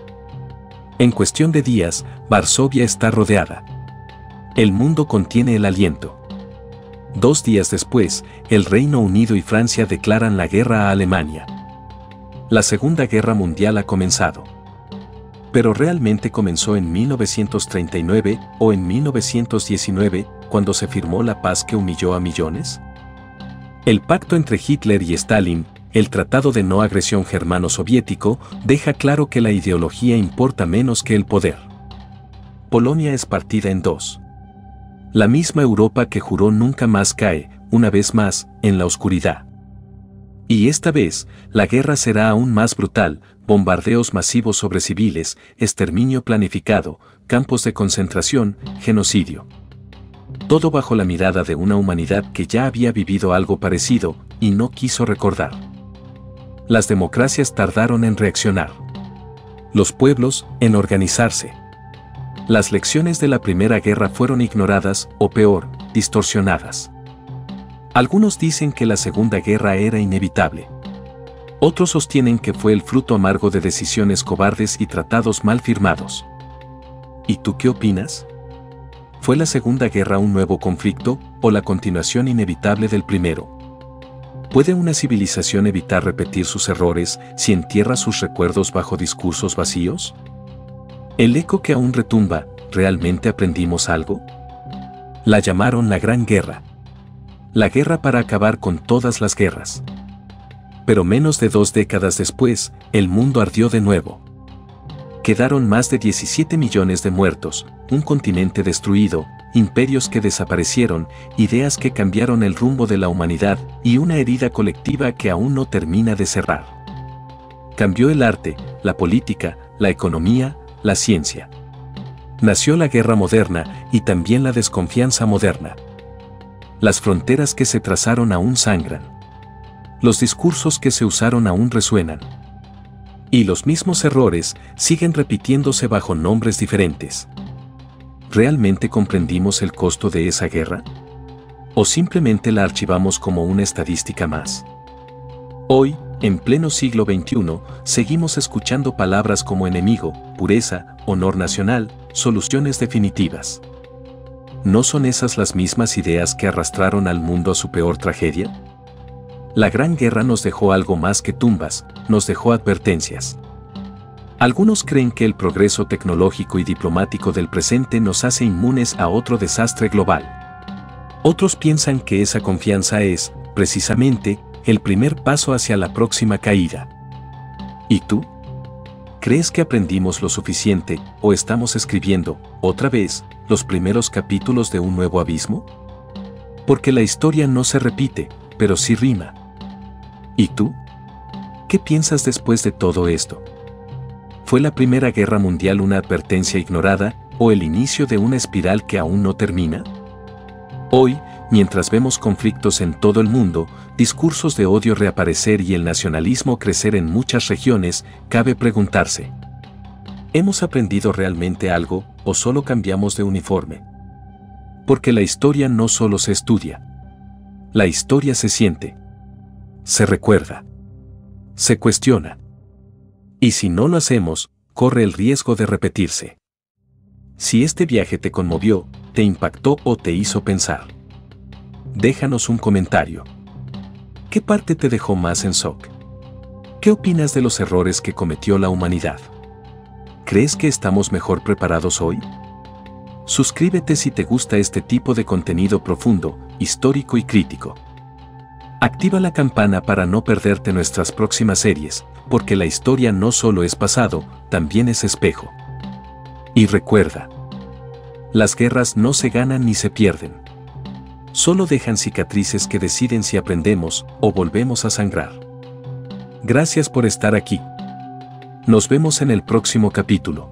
En cuestión de días, Varsovia está rodeada. El mundo contiene el aliento. 2 días después, el Reino Unido y Francia declaran la guerra a Alemania. La Segunda Guerra Mundial ha comenzado. ¿Pero realmente comenzó en 1939 o en 1919, cuando se firmó la paz que humilló a millones? El pacto entre Hitler y Stalin, el Tratado de No Agresión Germano-Soviético, deja claro que la ideología importa menos que el poder. Polonia es partida en 2. La misma Europa que juró nunca más cae, una vez más, en la oscuridad. Y esta vez, la guerra será aún más brutal, bombardeos masivos sobre civiles, exterminio planificado, campos de concentración, genocidio. Todo bajo la mirada de una humanidad que ya había vivido algo parecido y no quiso recordar. Las democracias tardaron en reaccionar. Los pueblos, en organizarse. Las lecciones de la Primera Guerra fueron ignoradas, o peor, distorsionadas. Algunos dicen que la Segunda Guerra era inevitable. Otros sostienen que fue el fruto amargo de decisiones cobardes y tratados mal firmados. ¿Y tú qué opinas? ¿Fue la Segunda Guerra un nuevo conflicto o la continuación inevitable del primero? ¿Puede una civilización evitar repetir sus errores si entierra sus recuerdos bajo discursos vacíos? ¿El eco que aún retumba, realmente aprendimos algo? La llamaron la Gran Guerra. La guerra para acabar con todas las guerras. Pero menos de 2 décadas después, el mundo ardió de nuevo. Quedaron más de 17 millones de muertos, un continente destruido, imperios que desaparecieron, ideas que cambiaron el rumbo de la humanidad y una herida colectiva que aún no termina de cerrar. Cambió el arte, la política, la economía, la ciencia. Nació la guerra moderna y también la desconfianza moderna. Las fronteras que se trazaron aún sangran. Los discursos que se usaron aún resuenan. Y los mismos errores siguen repitiéndose bajo nombres diferentes. ¿Realmente comprendimos el costo de esa guerra? ¿O simplemente la archivamos como una estadística más? Hoy, en pleno siglo XXI, seguimos escuchando palabras como enemigo, pureza, honor nacional, soluciones definitivas. ¿No son esas las mismas ideas que arrastraron al mundo a su peor tragedia? La Gran Guerra nos dejó algo más que tumbas, nos dejó advertencias. Algunos creen que el progreso tecnológico y diplomático del presente nos hace inmunes a otro desastre global. Otros piensan que esa confianza es, precisamente, el primer paso hacia la próxima caída. ¿Y tú? ¿Crees que aprendimos lo suficiente o estamos escribiendo, otra vez, los primeros capítulos de un nuevo abismo? Porque la historia no se repite, pero sí rima. ¿Y tú? ¿Qué piensas después de todo esto? ¿Fue la Primera Guerra Mundial una advertencia ignorada o el inicio de una espiral que aún no termina? Hoy, mientras vemos conflictos en todo el mundo, discursos de odio reaparecer y el nacionalismo crecer en muchas regiones, cabe preguntarse: ¿hemos aprendido realmente algo o solo cambiamos de uniforme? Porque la historia no solo se estudia. La historia se siente. Se recuerda. Se cuestiona. Y si no lo hacemos, corre el riesgo de repetirse. Si este viaje te conmovió, te impactó o te hizo pensar, déjanos un comentario. ¿Qué parte te dejó más en shock? ¿Qué opinas de los errores que cometió la humanidad? ¿Crees que estamos mejor preparados hoy? Suscríbete si te gusta este tipo de contenido profundo, histórico y crítico. Activa la campana para no perderte nuestras próximas series, porque la historia no solo es pasado, también es espejo. Y recuerda, las guerras no se ganan ni se pierden. Solo dejan cicatrices que deciden si aprendemos o volvemos a sangrar. Gracias por estar aquí. Nos vemos en el próximo capítulo.